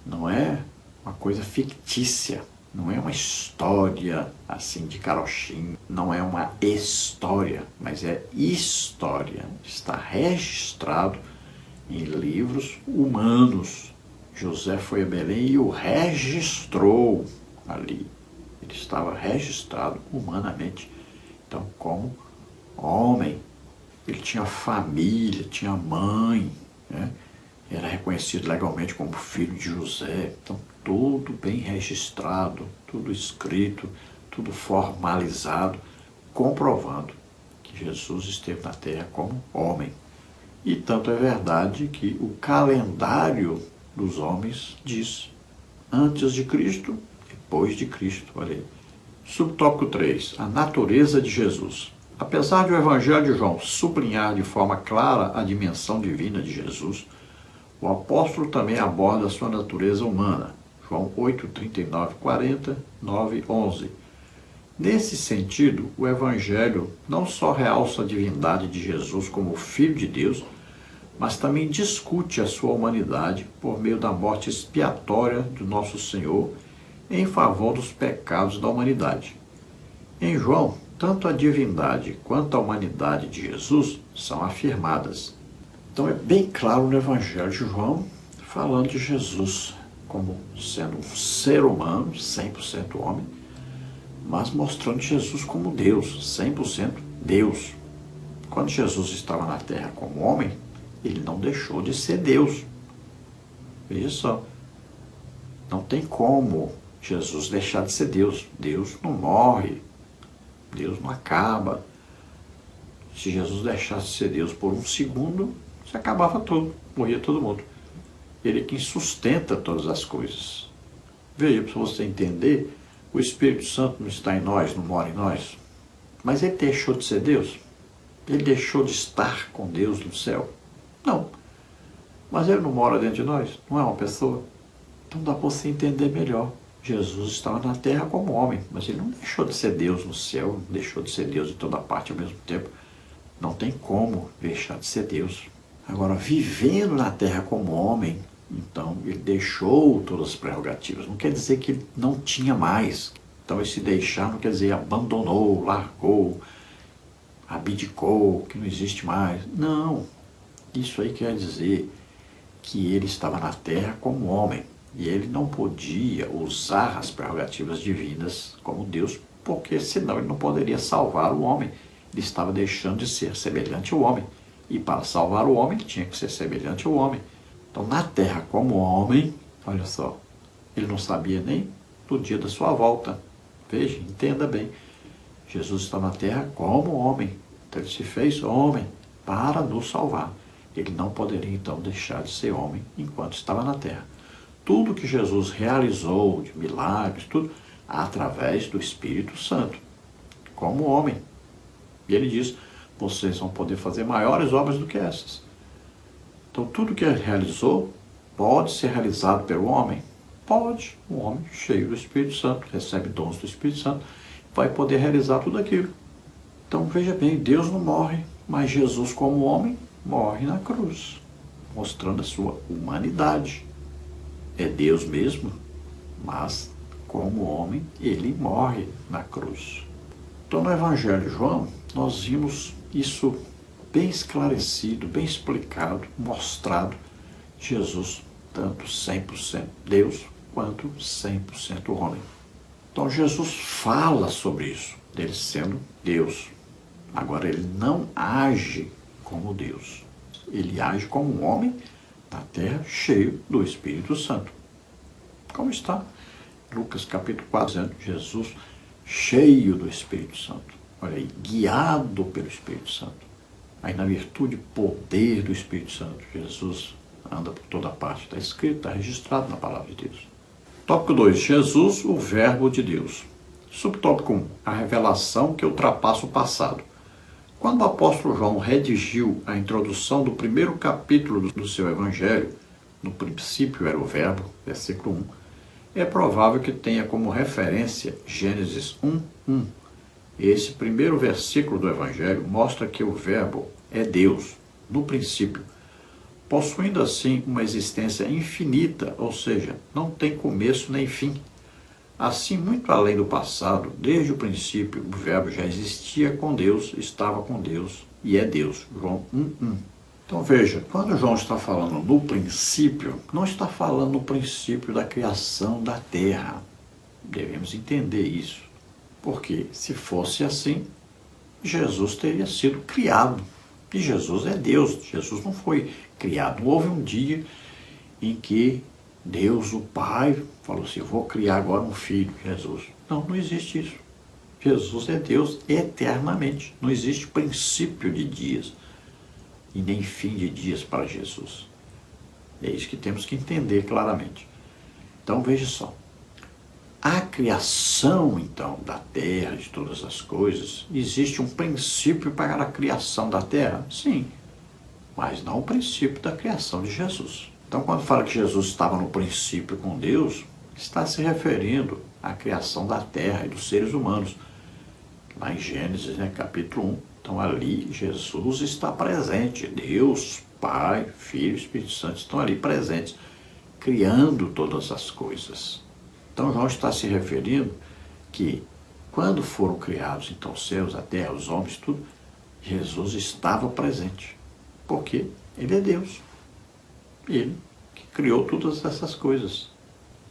não é uma coisa fictícia, não é uma história assim de carochinho, não é uma história, mas é história. Está registrado em livros humanos. José foi a Belém e o registrou ali. Ele estava registrado humanamente. Então, como homem, ele tinha família, tinha mãe, né? Era reconhecido legalmente como filho de José. Então, tudo bem registrado, tudo escrito, tudo formalizado, comprovando que Jesus esteve na terra como homem. E tanto é verdade que o calendário dos homens diz antes de Cristo, depois de Cristo. Olha aí. Subtópico 3. A natureza de Jesus. Apesar de o Evangelho de João sublinhar de forma clara a dimensão divina de Jesus, o apóstolo também aborda a sua natureza humana. João 8, 39, 40, 9, 11. Nesse sentido, o Evangelho não só realça a divindade de Jesus como Filho de Deus, mas também discute a sua humanidade por meio da morte expiatória do nosso Senhor em favor dos pecados da humanidade. Em João, tanto a divindade quanto a humanidade de Jesus são afirmadas. Então é bem claro no Evangelho de João, falando de Jesus como sendo um ser humano, 100% homem, mas mostrando Jesus como Deus, 100% Deus. Quando Jesus estava na terra como homem, ele não deixou de ser Deus. Veja só, não tem como Jesus deixar de ser Deus. Deus não morre, Deus não acaba. Se Jesus deixasse de ser Deus por um segundo, se acabava tudo, morria todo mundo. Ele é quem sustenta todas as coisas. Veja, para você entender, o Espírito Santo não está em nós, não mora em nós. Mas ele deixou de ser Deus? Ele deixou de estar com Deus no céu? Não. Mas ele não mora dentro de nós? Não é uma pessoa? Então dá para você entender melhor. Jesus estava na terra como homem, mas ele não deixou de ser Deus no céu, não deixou de ser Deus em toda parte ao mesmo tempo. Não tem como deixar de ser Deus. Agora, vivendo na terra como homem, então ele deixou todas as prerrogativas. Não quer dizer que ele não tinha mais. Então esse deixar não quer dizer abandonou, largou, abdicou, que não existe mais. Não. Isso aí quer dizer que ele estava na terra como homem. E ele não podia usar as prerrogativas divinas como Deus, porque senão ele não poderia salvar o homem. Ele estava deixando de ser semelhante ao homem. E para salvar o homem, ele tinha que ser semelhante ao homem. Então, na terra como homem, olha só, ele não sabia nem do dia da sua volta. Veja, entenda bem. Jesus está na terra como homem. Então, ele se fez homem para nos salvar. Ele não poderia, então, deixar de ser homem enquanto estava na terra. Tudo que Jesus realizou, de milagres, tudo, através do Espírito Santo, como homem. E ele diz, vocês vão poder fazer maiores obras do que essas. Então, tudo que ele realizou pode ser realizado pelo homem? Pode. Um homem cheio do Espírito Santo, recebe dons do Espírito Santo, vai poder realizar tudo aquilo. Então, veja bem, Deus não morre, mas Jesus, como homem, morre na cruz, mostrando a sua humanidade. É Deus mesmo, mas como homem, ele morre na cruz. Então, no Evangelho de João, nós vimos isso bem esclarecido, bem explicado, mostrado. Jesus, tanto 100% Deus, quanto 100% homem. Então, Jesus fala sobre isso, dele sendo Deus. Agora, ele não age como Deus. Ele age como um homem na terra, cheio do Espírito Santo. Como está Lucas capítulo 4, dizendo Jesus cheio do Espírito Santo. Olha aí, guiado pelo Espírito Santo. Aí na virtude e poder do Espírito Santo, Jesus anda por toda parte. Está escrito, está registrado na palavra de Deus. Tópico 2. Jesus, o Verbo de Deus. Subtópico 1. A revelação que ultrapassa o passado. Quando o apóstolo João redigiu a introdução do primeiro capítulo do seu evangelho, no princípio era o Verbo, versículo 1, é provável que tenha como referência Gênesis 1:1. Esse primeiro versículo do evangelho mostra que o Verbo é Deus, no princípio, possuindo assim uma existência infinita, ou seja, não tem começo nem fim. Assim, muito além do passado, desde o princípio, o Verbo já existia com Deus, estava com Deus e é Deus. João 1:1. Então veja, quando João está falando no princípio, não está falando no princípio da criação da terra. Devemos entender isso. Porque se fosse assim, Jesus teria sido criado. E Jesus é Deus. Jesus não foi criado. Não houve um dia em que Deus, o Pai, falou assim, vou criar agora um filho, Jesus. Não, não existe isso. Jesus é Deus eternamente. Não existe princípio de dias e nem fim de dias para Jesus. É isso que temos que entender claramente. Então veja só. A criação, então, da terra, de todas as coisas, existe um princípio para a criação da terra? Sim, mas não o princípio da criação de Jesus. Então, quando fala que Jesus estava no princípio com Deus, está se referindo à criação da terra e dos seres humanos. Lá em Gênesis, capítulo 1. Então, ali, Jesus está presente. Deus, Pai, Filho e Espírito Santo estão ali presentes, criando todas as coisas. Então, João está se referindo que Quando foram criados, então, os céus, a terra, os homens, tudo, Jesus estava presente. Porque ele é Deus. Ele que criou todas essas coisas.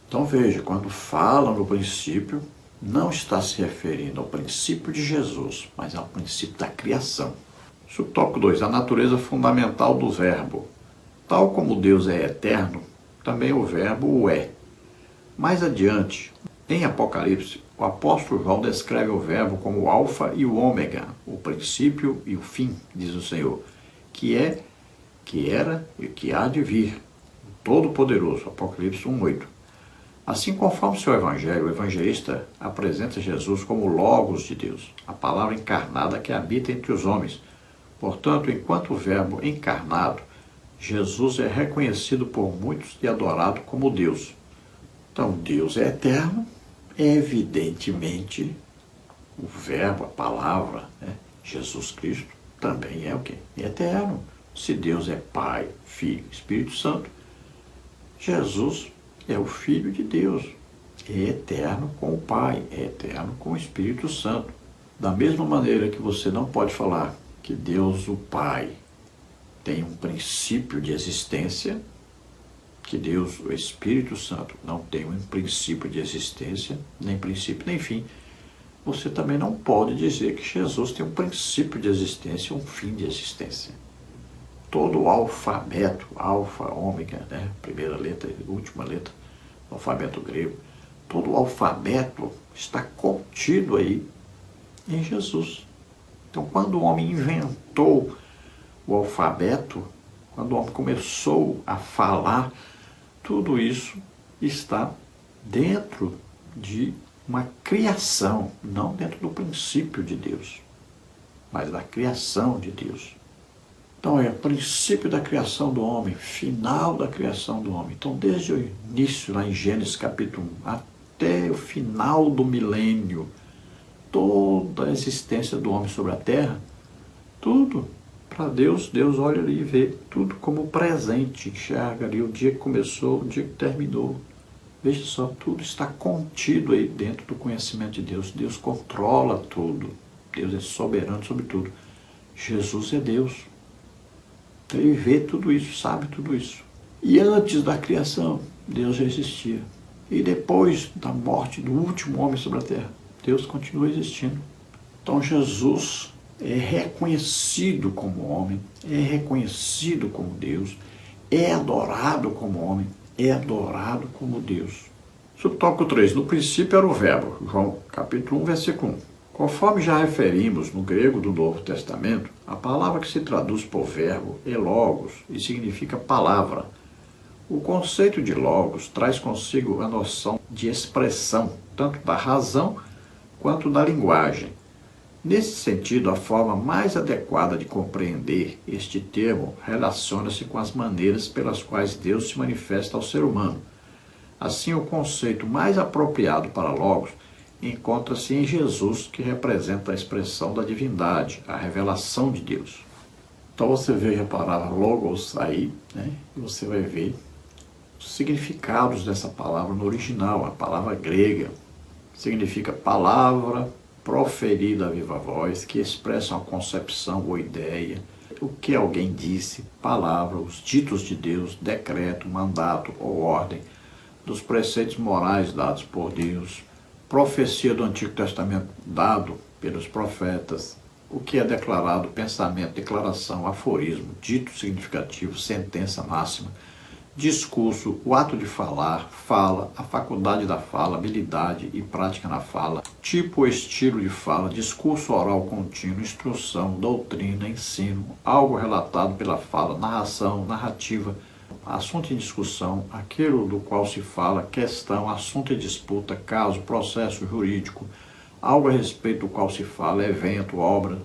Então veja, quando fala no princípio, não está se referindo ao princípio de Jesus, mas ao princípio da criação. Subtópico 2. A natureza fundamental do verbo. Tal como Deus é eterno, também o verbo o é. Mais adiante, em Apocalipse, o apóstolo João descreve o verbo como o alfa e o ômega, o princípio e o fim, diz o Senhor, que é, que era e que há de vir, o Todo-Poderoso, Apocalipse 1:8. Assim, conforme seu evangelho, o evangelista apresenta Jesus como o Logos de Deus, a palavra encarnada que habita entre os homens. Portanto, enquanto o verbo encarnado, Jesus é reconhecido por muitos e adorado como Deus. Então, Deus é eterno, evidentemente, o verbo, a palavra, né? Jesus Cristo, também é o quê? É eterno. Se Deus é Pai, Filho, Espírito Santo, Jesus é o Filho de Deus, é eterno com o Pai, é eterno com o Espírito Santo. Da mesma maneira que você não pode falar que Deus, o Pai, tem um princípio de existência, que Deus, o Espírito Santo, não tem um princípio de existência, nem princípio nem fim, você também não pode dizer que Jesus tem um princípio de existência, um fim de existência. Todo o alfabeto, alfa, ômega, né? Primeira letra e última letra do alfabeto grego, todo o alfabeto está contido aí em Jesus. Então, quando o homem inventou o alfabeto, quando o homem começou a falar, tudo isso está dentro de uma criação, não dentro do princípio de Deus, mas da criação de Deus. Então é o princípio da criação do homem, final da criação do homem. Então desde o início, lá em Gênesis capítulo 1, até o final do milênio, toda a existência do homem sobre a terra, tudo para Deus, Deus olha ali e vê tudo como presente, enxerga ali o dia que começou, o dia que terminou. Veja só, tudo está contido aí dentro do conhecimento de Deus. Deus controla tudo. Deus é soberano sobre tudo. Jesus é Deus. Ele vê tudo isso, sabe tudo isso. E antes da criação, Deus já existia. E depois da morte do último homem sobre a terra, Deus continua existindo. Então Jesus é reconhecido como homem, é reconhecido como Deus, é adorado como homem, é adorado como Deus. Subtópico 3. No princípio era o verbo. João capítulo 1, versículo 1. Conforme já referimos no grego do Novo Testamento, a palavra que se traduz por verbo é logos e significa palavra. O conceito de logos traz consigo a noção de expressão, tanto da razão quanto da linguagem. Nesse sentido, a forma mais adequada de compreender este termo relaciona-se com as maneiras pelas quais Deus se manifesta ao ser humano. Assim, o conceito mais apropriado para logos encontra-se em Jesus, que representa a expressão da divindade, a revelação de Deus. Então você veja a palavra logos aí, né? E você vai ver os significados dessa palavra no original, a palavra grega. Significa palavra proferida a viva voz, que expressa uma concepção ou ideia, o que alguém disse, palavra, os ditos de Deus, decreto, mandato ou ordem, dos preceitos morais dados por Deus, profecia do Antigo Testamento dado pelos profetas, o que é declarado, pensamento, declaração, aforismo, dito significativo, sentença máxima, discurso, o ato de falar, fala, a faculdade da fala, habilidade e prática na fala, tipo ou estilo de fala, discurso oral contínuo, instrução, doutrina, ensino, algo relatado pela fala, narração, narrativa, assunto em discussão, aquilo do qual se fala, questão, assunto em disputa, caso, processo jurídico, algo a respeito do qual se fala, evento, obra,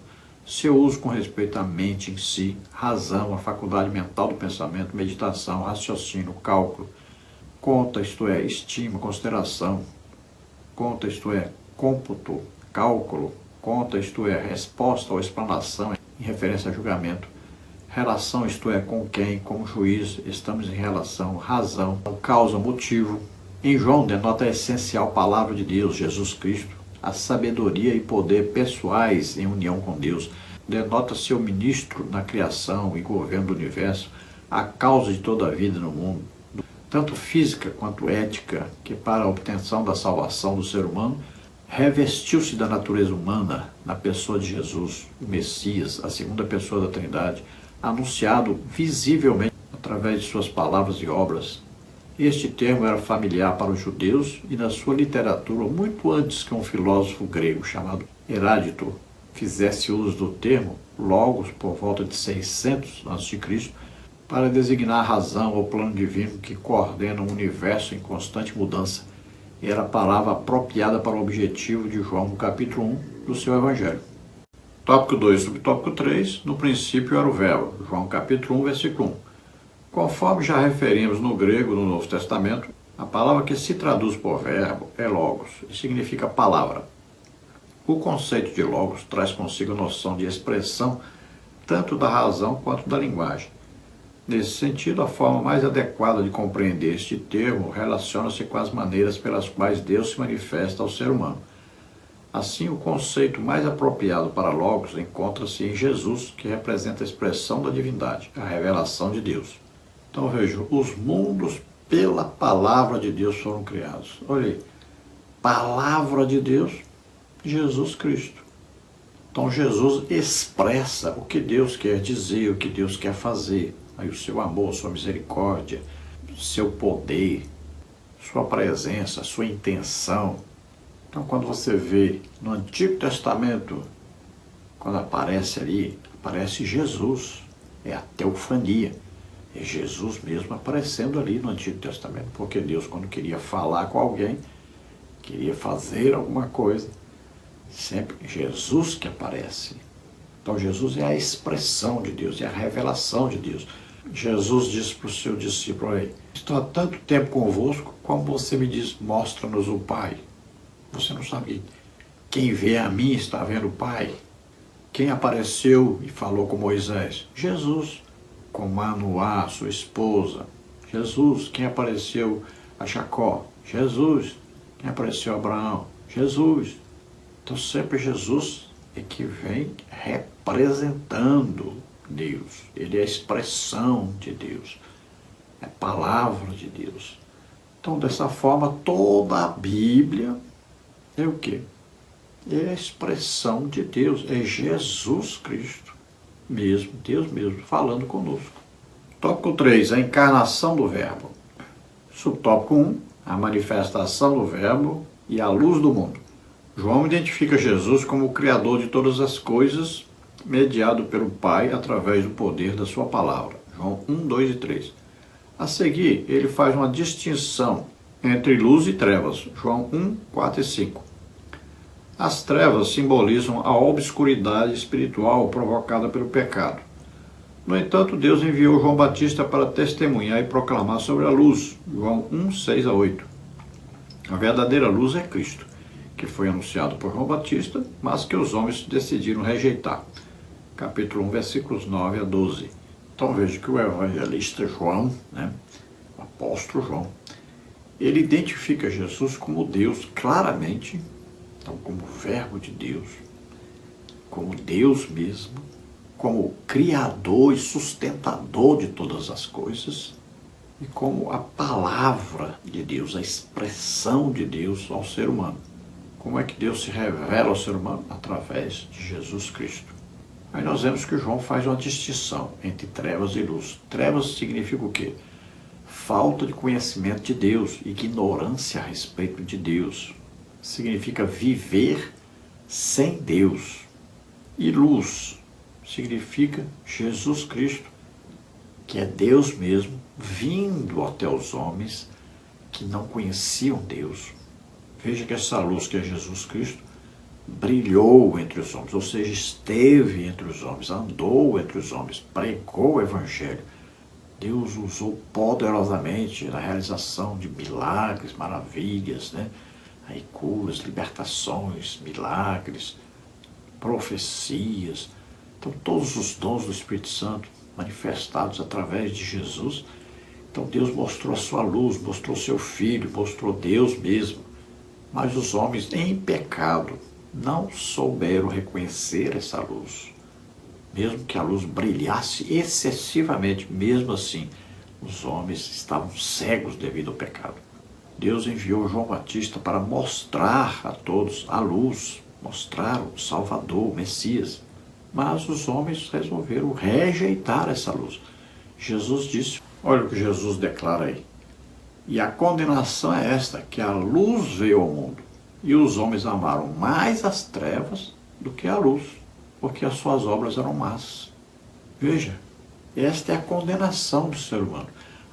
seu uso com respeito à mente em si, razão, a faculdade mental do pensamento, meditação, raciocínio, cálculo, conta, isto é, estima, consideração, conta, isto é, cômputo, cálculo, conta, isto é, resposta ou explanação em referência a julgamento, relação, isto é, com quem, como juiz, estamos em relação, razão, causa, motivo. Em João denota a essencial palavra de Deus, Jesus Cristo, a sabedoria e poder pessoais em união com Deus. Denota ser o ministro na criação e governo do universo, a causa de toda a vida no mundo, tanto física quanto ética, que para a obtenção da salvação do ser humano, revestiu-se da natureza humana na pessoa de Jesus, o Messias, a segunda pessoa da Trindade, anunciado visivelmente através de suas palavras e obras. Este termo era familiar para os judeus e na sua literatura muito antes que um filósofo grego chamado Heráclito fizesse uso do termo logos por volta de 600 a.C. para designar a razão ou plano divino que coordena um universo em constante mudança. Era a palavra apropriada para o objetivo de João no capítulo 1 do seu Evangelho. Tópico 2, subtópico 3, no princípio era o verbo, João capítulo 1, versículo 1. Conforme já referimos no grego no Novo Testamento, a palavra que se traduz por verbo é logos, e significa palavra. O conceito de logos traz consigo a noção de expressão tanto da razão quanto da linguagem. Nesse sentido, a forma mais adequada de compreender este termo relaciona-se com as maneiras pelas quais Deus se manifesta ao ser humano. Assim, o conceito mais apropriado para logos encontra-se em Jesus, que representa a expressão da divindade, a revelação de Deus. Então vejam, os mundos pela palavra de Deus foram criados. Olha aí, palavra de Deus, Jesus Cristo. Então Jesus expressa o que Deus quer dizer, o que Deus quer fazer. Aí o seu amor, sua misericórdia, seu poder, sua presença, sua intenção. Então quando você vê no Antigo Testamento, quando aparece ali, aparece Jesus, é a teofania. É Jesus mesmo aparecendo ali no Antigo Testamento, porque Deus, quando queria falar com alguém, queria fazer alguma coisa, sempre Jesus que aparece. Então Jesus é a expressão de Deus, é a revelação de Deus. Jesus disse para o seu discípulo, olha, estou há tanto tempo convosco, como você me diz, mostra-nos o Pai. Você não sabe, quem vê a mim está vendo o Pai. Quem apareceu e falou com Moisés? Jesus. Com Manoá, sua esposa. Jesus. Quem apareceu a Jacó? Jesus. Quem apareceu a Abraão? Jesus. Então sempre Jesus é que vem representando Deus. Ele é a expressão de Deus. É a palavra de Deus. Então dessa forma toda a Bíblia é o quê? É a expressão de Deus. É Jesus Cristo mesmo, Deus mesmo, falando conosco. Tópico 3, a encarnação do Verbo. Subtópico 1, a manifestação do Verbo e a luz do mundo. João identifica Jesus como o Criador de todas as coisas, mediado pelo Pai através do poder da sua palavra. João 1, 2 e 3. A seguir, ele faz uma distinção entre luz e trevas. João 1, 4 e 5. As trevas simbolizam a obscuridade espiritual provocada pelo pecado. No entanto, Deus enviou João Batista para testemunhar e proclamar sobre a luz. João 1, 6 a 8. A verdadeira luz é Cristo, que foi anunciado por João Batista, mas que os homens decidiram rejeitar. Capítulo 1, versículos 9 a 12. Então veja que o evangelista João, o apóstolo João, ele identifica Jesus como Deus claramente, então como verbo de Deus, como Deus mesmo, como criador e sustentador de todas as coisas, e como a palavra de Deus, a expressão de Deus ao ser humano. Como é que Deus se revela ao ser humano? Através de Jesus Cristo. Aí nós vemos que João faz uma distinção entre trevas e luz. Trevas significa o quê? Falta de conhecimento de Deus, ignorância a respeito de Deus. Significa viver sem Deus. E luz significa Jesus Cristo, que é Deus mesmo, vindo até os homens que não conheciam Deus. Veja que essa luz que é Jesus Cristo brilhou entre os homens, ou seja, esteve entre os homens, andou entre os homens, pregou o Evangelho. Deus usou poderosamente na realização de milagres, maravilhas, Aí curas, libertações, milagres, profecias. Então todos os dons do Espírito Santo manifestados através de Jesus. Então Deus mostrou a sua luz, mostrou seu Filho, mostrou Deus mesmo, Mas os homens em pecado não souberam reconhecer essa luz. Mesmo que a luz brilhasse excessivamente, mesmo assim, os homens estavam cegos devido ao pecado. Deus enviou João Batista para mostrar a todos a luz, mostrar o Salvador, o Messias. Mas os homens resolveram rejeitar essa luz. Jesus disse, olha o que Jesus declara aí. E a condenação é esta, que a luz veio ao mundo, e os homens amaram mais as trevas do que a luz, porque as suas obras eram más. Veja, esta é a condenação do ser humano.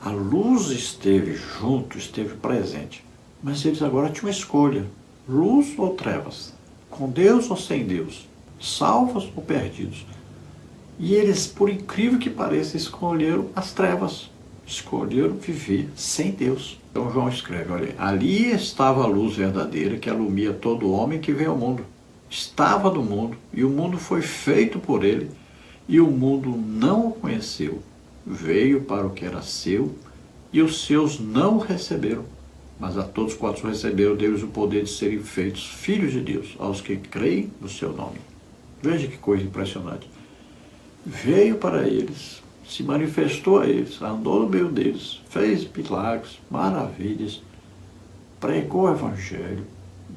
A luz esteve junto, esteve presente, mas eles agora tinham uma escolha, luz ou trevas, com Deus ou sem Deus, salvos ou perdidos. E eles, por incrível que pareça, escolheram as trevas, escolheram viver sem Deus. Então João escreve, olha, ali estava a luz verdadeira que alumia todo homem que veio ao mundo. Estava no mundo, e o mundo foi feito por ele, e o mundo não o conheceu. Veio para o que era seu, e os seus não o receberam. Mas a todos quantos receberam, deu-lhes o poder de serem feitos filhos de Deus, aos que creem no seu nome. Veja que coisa impressionante. Veio para eles, se manifestou a eles, andou no meio deles, fez milagres, maravilhas, pregou o evangelho,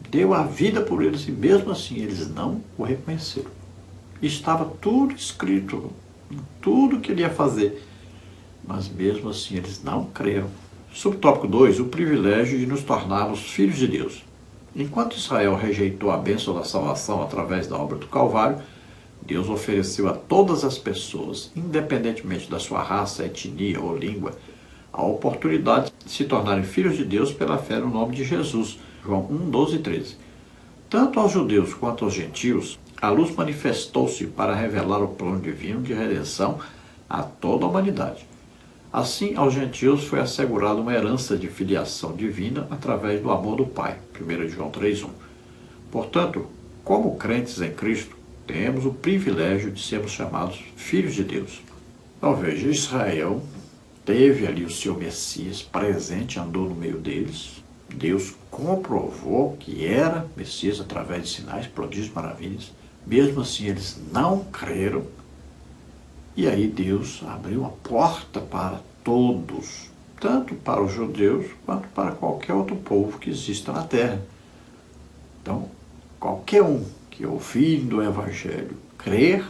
deu a vida por eles, e mesmo assim eles não o reconheceram. Estava tudo escrito, tudo que ele ia fazer, mas mesmo assim eles não creram. Subtópico 2, o privilégio de nos tornarmos filhos de Deus. Enquanto Israel rejeitou a bênção da salvação através da obra do Calvário, Deus ofereceu a todas as pessoas, independentemente da sua raça, etnia ou língua, a oportunidade de se tornarem filhos de Deus pela fé no nome de Jesus. João 1, 12 e 13. Tanto aos judeus quanto aos gentios, a luz manifestou-se para revelar o plano divino de redenção a toda a humanidade. Assim, aos gentios foi assegurada uma herança de filiação divina através do amor do Pai. 1 João 3,1. Portanto, como crentes em Cristo, temos o privilégio de sermos chamados filhos de Deus. Então veja, Israel teve ali o seu Messias presente, andou no meio deles. Deus comprovou que era Messias através de sinais, prodígios, maravilhas. Mesmo assim, eles não creram. E aí Deus abriu uma porta para todos, tanto para os judeus quanto para qualquer outro povo que exista na terra. Então, qualquer um que ouvindo o Evangelho crer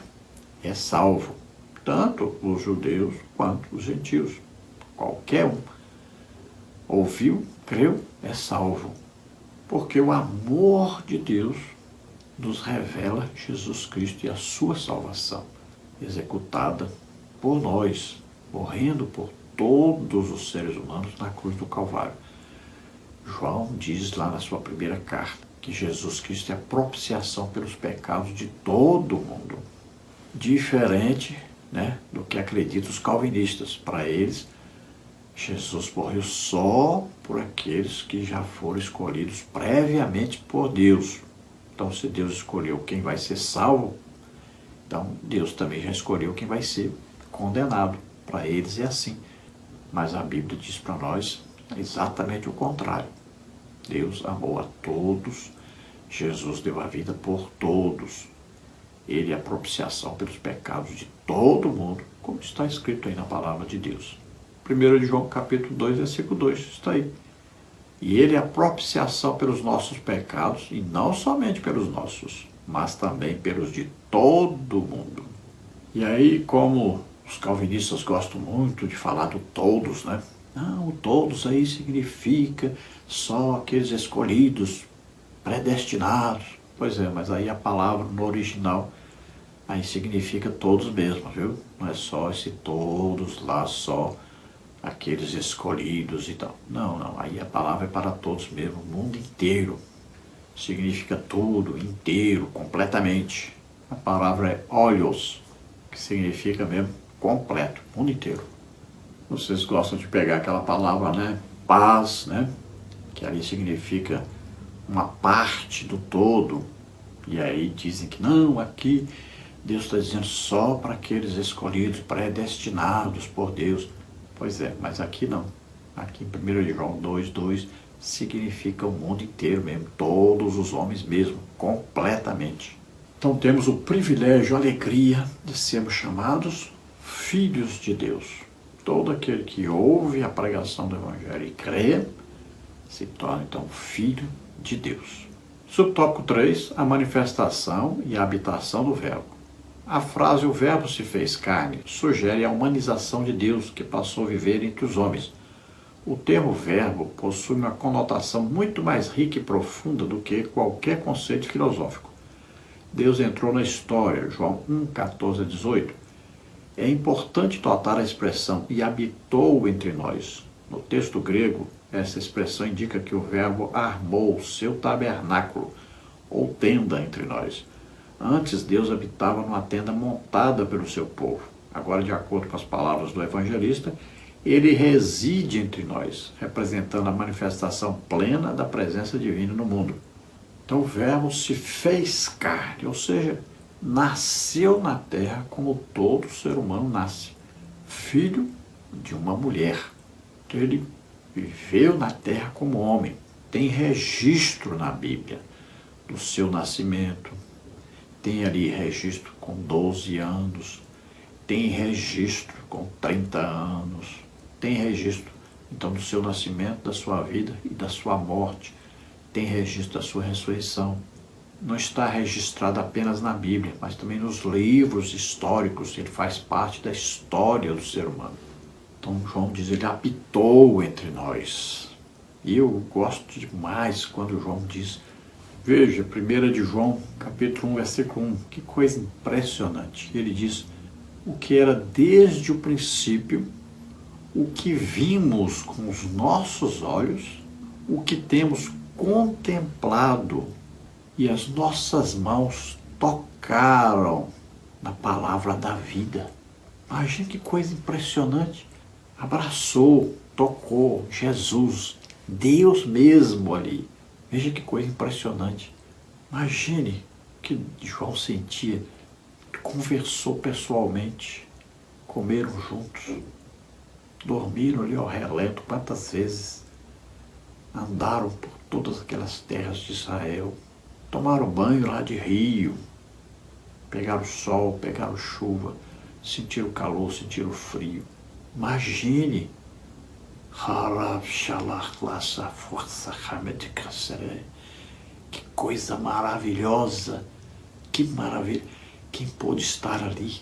é salvo, tanto os judeus quanto os gentios. Qualquer um ouviu, creu, é salvo, porque o amor de Deus nos revela Jesus Cristo e a sua salvação, executada por nós, morrendo por todos os seres humanos na cruz do Calvário. João diz lá na sua primeira carta que Jesus Cristo é a propiciação pelos pecados de todo mundo. Diferente, do que acreditam os calvinistas. Para eles, Jesus morreu só por aqueles que já foram escolhidos previamente por Deus. Então, se Deus escolheu quem vai ser salvo, então Deus também já escolheu quem vai ser condenado. Para eles é assim. Mas a Bíblia diz para nós exatamente o contrário. Deus amou a todos, Jesus deu a vida por todos. Ele é a propiciação pelos pecados de todo mundo, como está escrito aí na palavra de Deus. 1 João capítulo 2, versículo 2, está aí. E ele é a propiciação pelos nossos pecados, e não somente pelos nossos, mas também pelos de todo mundo. E aí, como os calvinistas gostam muito de falar do todos, Não, o todos aí significa só aqueles escolhidos, predestinados. Pois é, mas aí a palavra no original aí significa todos mesmo, viu? Não é só esse todos lá, só aqueles escolhidos e tal. Não, aí a palavra é para todos mesmo, o mundo inteiro. Significa tudo, inteiro, completamente. A palavra é olhos, que significa mesmo completo, o mundo inteiro. Vocês gostam de pegar aquela palavra, paz, que ali significa uma parte do todo. E aí dizem que não, aqui Deus está dizendo só para aqueles escolhidos, predestinados por Deus. Pois é, mas aqui não. Aqui em 1 João 2, significa o mundo inteiro mesmo, todos os homens mesmo, completamente. Então temos o privilégio, a alegria de sermos chamados filhos de Deus. Todo aquele que ouve a pregação do Evangelho e crê, se torna então filho de Deus. Subtópico 3, a manifestação e a habitação do Verbo. A frase "o Verbo se fez carne" sugere a humanização de Deus que passou a viver entre os homens. O termo verbo possui uma conotação muito mais rica e profunda do que qualquer conceito filosófico. Deus entrou na história, João 1, 14 a 18. É importante notar a expressão "e habitou entre nós". No texto grego, essa expressão indica que o verbo armou seu tabernáculo, ou tenda, entre nós. Antes, Deus habitava numa tenda montada pelo seu povo. Agora, de acordo com as palavras do evangelista, ele reside entre nós, representando a manifestação plena da presença divina no mundo. Então o Verbo se fez carne, ou seja, nasceu na terra como todo ser humano nasce, filho de uma mulher. Então ele viveu na terra como homem. Tem registro na Bíblia do seu nascimento, tem ali registro com 12 anos, tem registro com 30 anos, tem registro então do seu nascimento, da sua vida e da sua morte, tem registro da sua ressurreição. Não está registrado apenas na Bíblia, mas também nos livros históricos. Ele faz parte da história do ser humano. Então João diz, ele habitou entre nós. E eu gosto demais quando João diz, veja, 1 de João, capítulo 1, versículo 1, que coisa impressionante. Ele diz, o que era desde o princípio, o que vimos com os nossos olhos, o que temos contemplado e as nossas mãos tocaram na palavra da vida. Imagina que coisa impressionante. Abraçou, tocou Jesus, Deus mesmo ali. Veja que coisa impressionante. Imagine que João sentia. Conversou pessoalmente, comeram juntos, dormiram ali ao relento quantas vezes, andaram por todas aquelas terras de Israel, tomaram banho lá de rio, pegaram sol, pegaram chuva, sentiram calor, sentiram frio. Imagine, que coisa maravilhosa, que maravilha, quem pôde estar ali,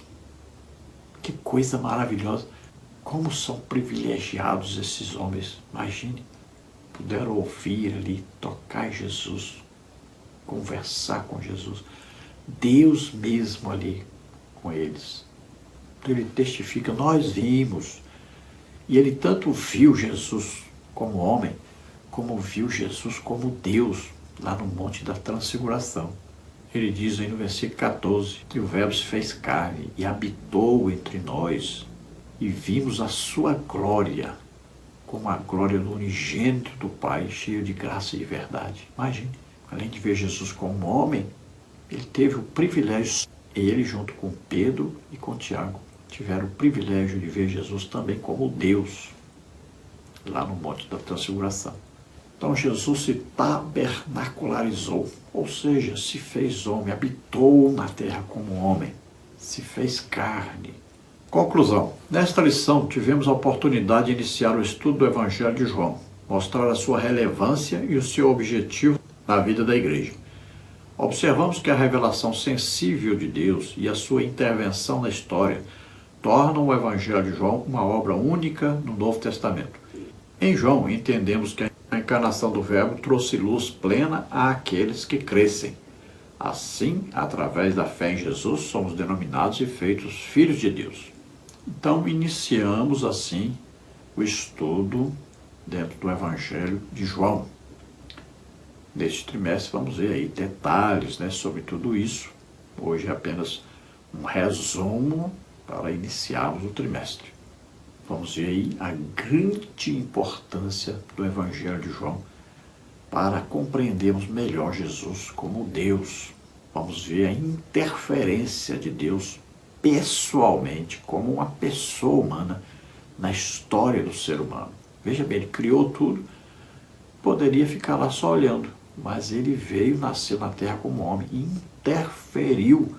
que coisa maravilhosa, como são privilegiados esses homens, imagine, puderam ouvir ali, tocar em Jesus, conversar com Jesus, Deus mesmo ali com eles. Ele testifica, nós vimos, e ele tanto viu Jesus como homem, como viu Jesus como Deus, lá no Monte da Transfiguração. Ele diz aí no versículo 14, que o Verbo se fez carne e habitou entre nós, e vimos a sua glória, como a glória do unigênito do Pai, cheio de graça e de verdade. Imagine, além de ver Jesus como homem, ele teve o privilégio, ele junto com Pedro e com Tiago, tiveram o privilégio de ver Jesus também como Deus, lá no Monte da Transfiguração. Então Jesus se tabernacularizou, ou seja, se fez homem, habitou na terra como homem, se fez carne. Conclusão. Nesta lição tivemos a oportunidade de iniciar o estudo do Evangelho de João, mostrar a sua relevância e o seu objetivo na vida da igreja. Observamos que a revelação sensível de Deus e a sua intervenção na história tornam o Evangelho de João uma obra única no Novo Testamento. Em João, entendemos que a encarnação do Verbo trouxe luz plena àqueles que crescem. Assim, através da fé em Jesus, somos denominados e feitos filhos de Deus. Então, iniciamos assim o estudo dentro do Evangelho de João. Neste trimestre vamos ver aí detalhes, sobre tudo isso. Hoje é apenas um resumo para iniciarmos o trimestre. Vamos ver aí a grande importância do Evangelho de João para compreendermos melhor Jesus como Deus. Vamos ver a interferência de Deus pessoalmente, como uma pessoa humana na história do ser humano. Veja bem, ele criou tudo, poderia ficar lá só olhando, mas ele veio nascer na terra como homem e interferiu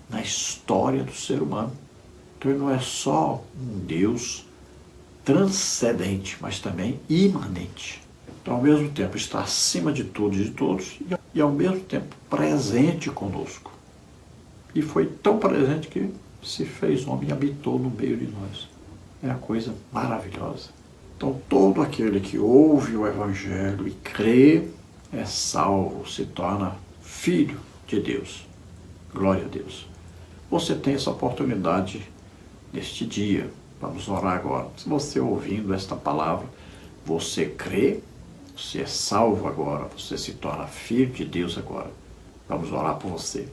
na história do ser humano. Então ele não é só um Deus transcendente, mas também imanente. Então, ao mesmo tempo, está acima de tudo e de todos e, ao mesmo tempo, presente conosco. E foi tão presente que se fez homem e habitou no meio de nós. É uma coisa maravilhosa. Então, todo aquele que ouve o Evangelho e crê é salvo, se torna filho de Deus. Glória a Deus. Você tem essa oportunidade neste dia. Vamos orar agora. Se você ouvindo esta palavra, você crê, você é salvo agora, você se torna filho de Deus agora. Vamos orar por você.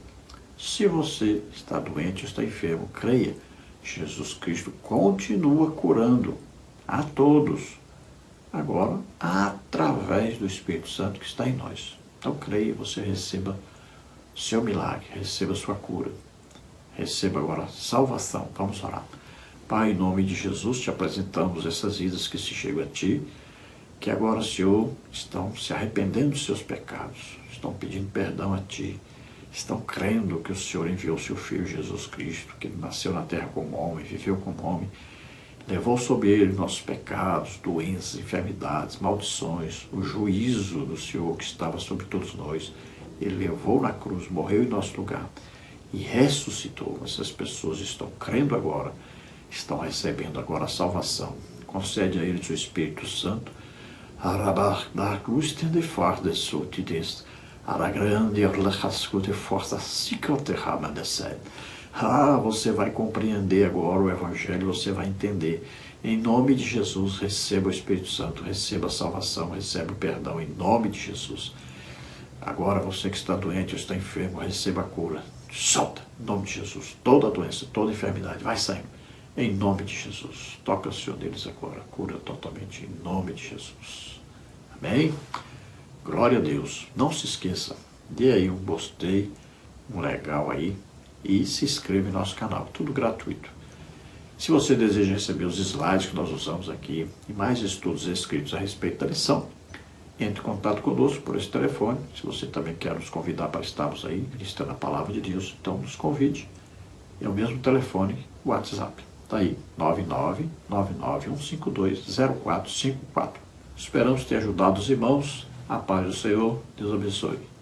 Se você está doente, está enfermo, creia. Jesus Cristo continua curando a todos. Agora, através do Espírito Santo que está em nós. Então, creia, você receba seu milagre, receba sua cura. Receba agora salvação. Vamos orar. Pai, em nome de Jesus, te apresentamos essas vidas que se chegam a Ti, que agora, Senhor, estão se arrependendo dos seus pecados, estão pedindo perdão a Ti, estão crendo que o Senhor enviou o Seu Filho Jesus Cristo, que Ele nasceu na terra como homem, viveu como homem, levou sobre Ele nossos pecados, doenças, enfermidades, maldições, o juízo do Senhor que estava sobre todos nós. Ele levou na cruz, morreu em nosso lugar e ressuscitou. Essas pessoas estão crendo agora, estão recebendo agora a salvação. Concede a eles o Espírito Santo. Você vai compreender agora o Evangelho, você vai entender. Em nome de Jesus, receba o Espírito Santo, receba a salvação, receba o perdão, em nome de Jesus. Agora você que está doente ou está enfermo, receba a cura. Solta, em nome de Jesus, toda a doença, toda a enfermidade, vai saindo. Em nome de Jesus. Toca o Senhor deles agora. Cura totalmente em nome de Jesus. Amém? Glória a Deus. Não se esqueça. Dê aí um gostei, um legal aí. E se inscreva em nosso canal. Tudo gratuito. Se você deseja receber os slides que nós usamos aqui e mais estudos escritos a respeito da lição, entre em contato conosco por esse telefone. Se você também quer nos convidar para estarmos aí, ministrando a palavra de Deus, então nos convide. É o mesmo telefone, o WhatsApp. Está aí, 99991520454. Esperamos ter ajudado os irmãos. A paz do Senhor. Deus abençoe.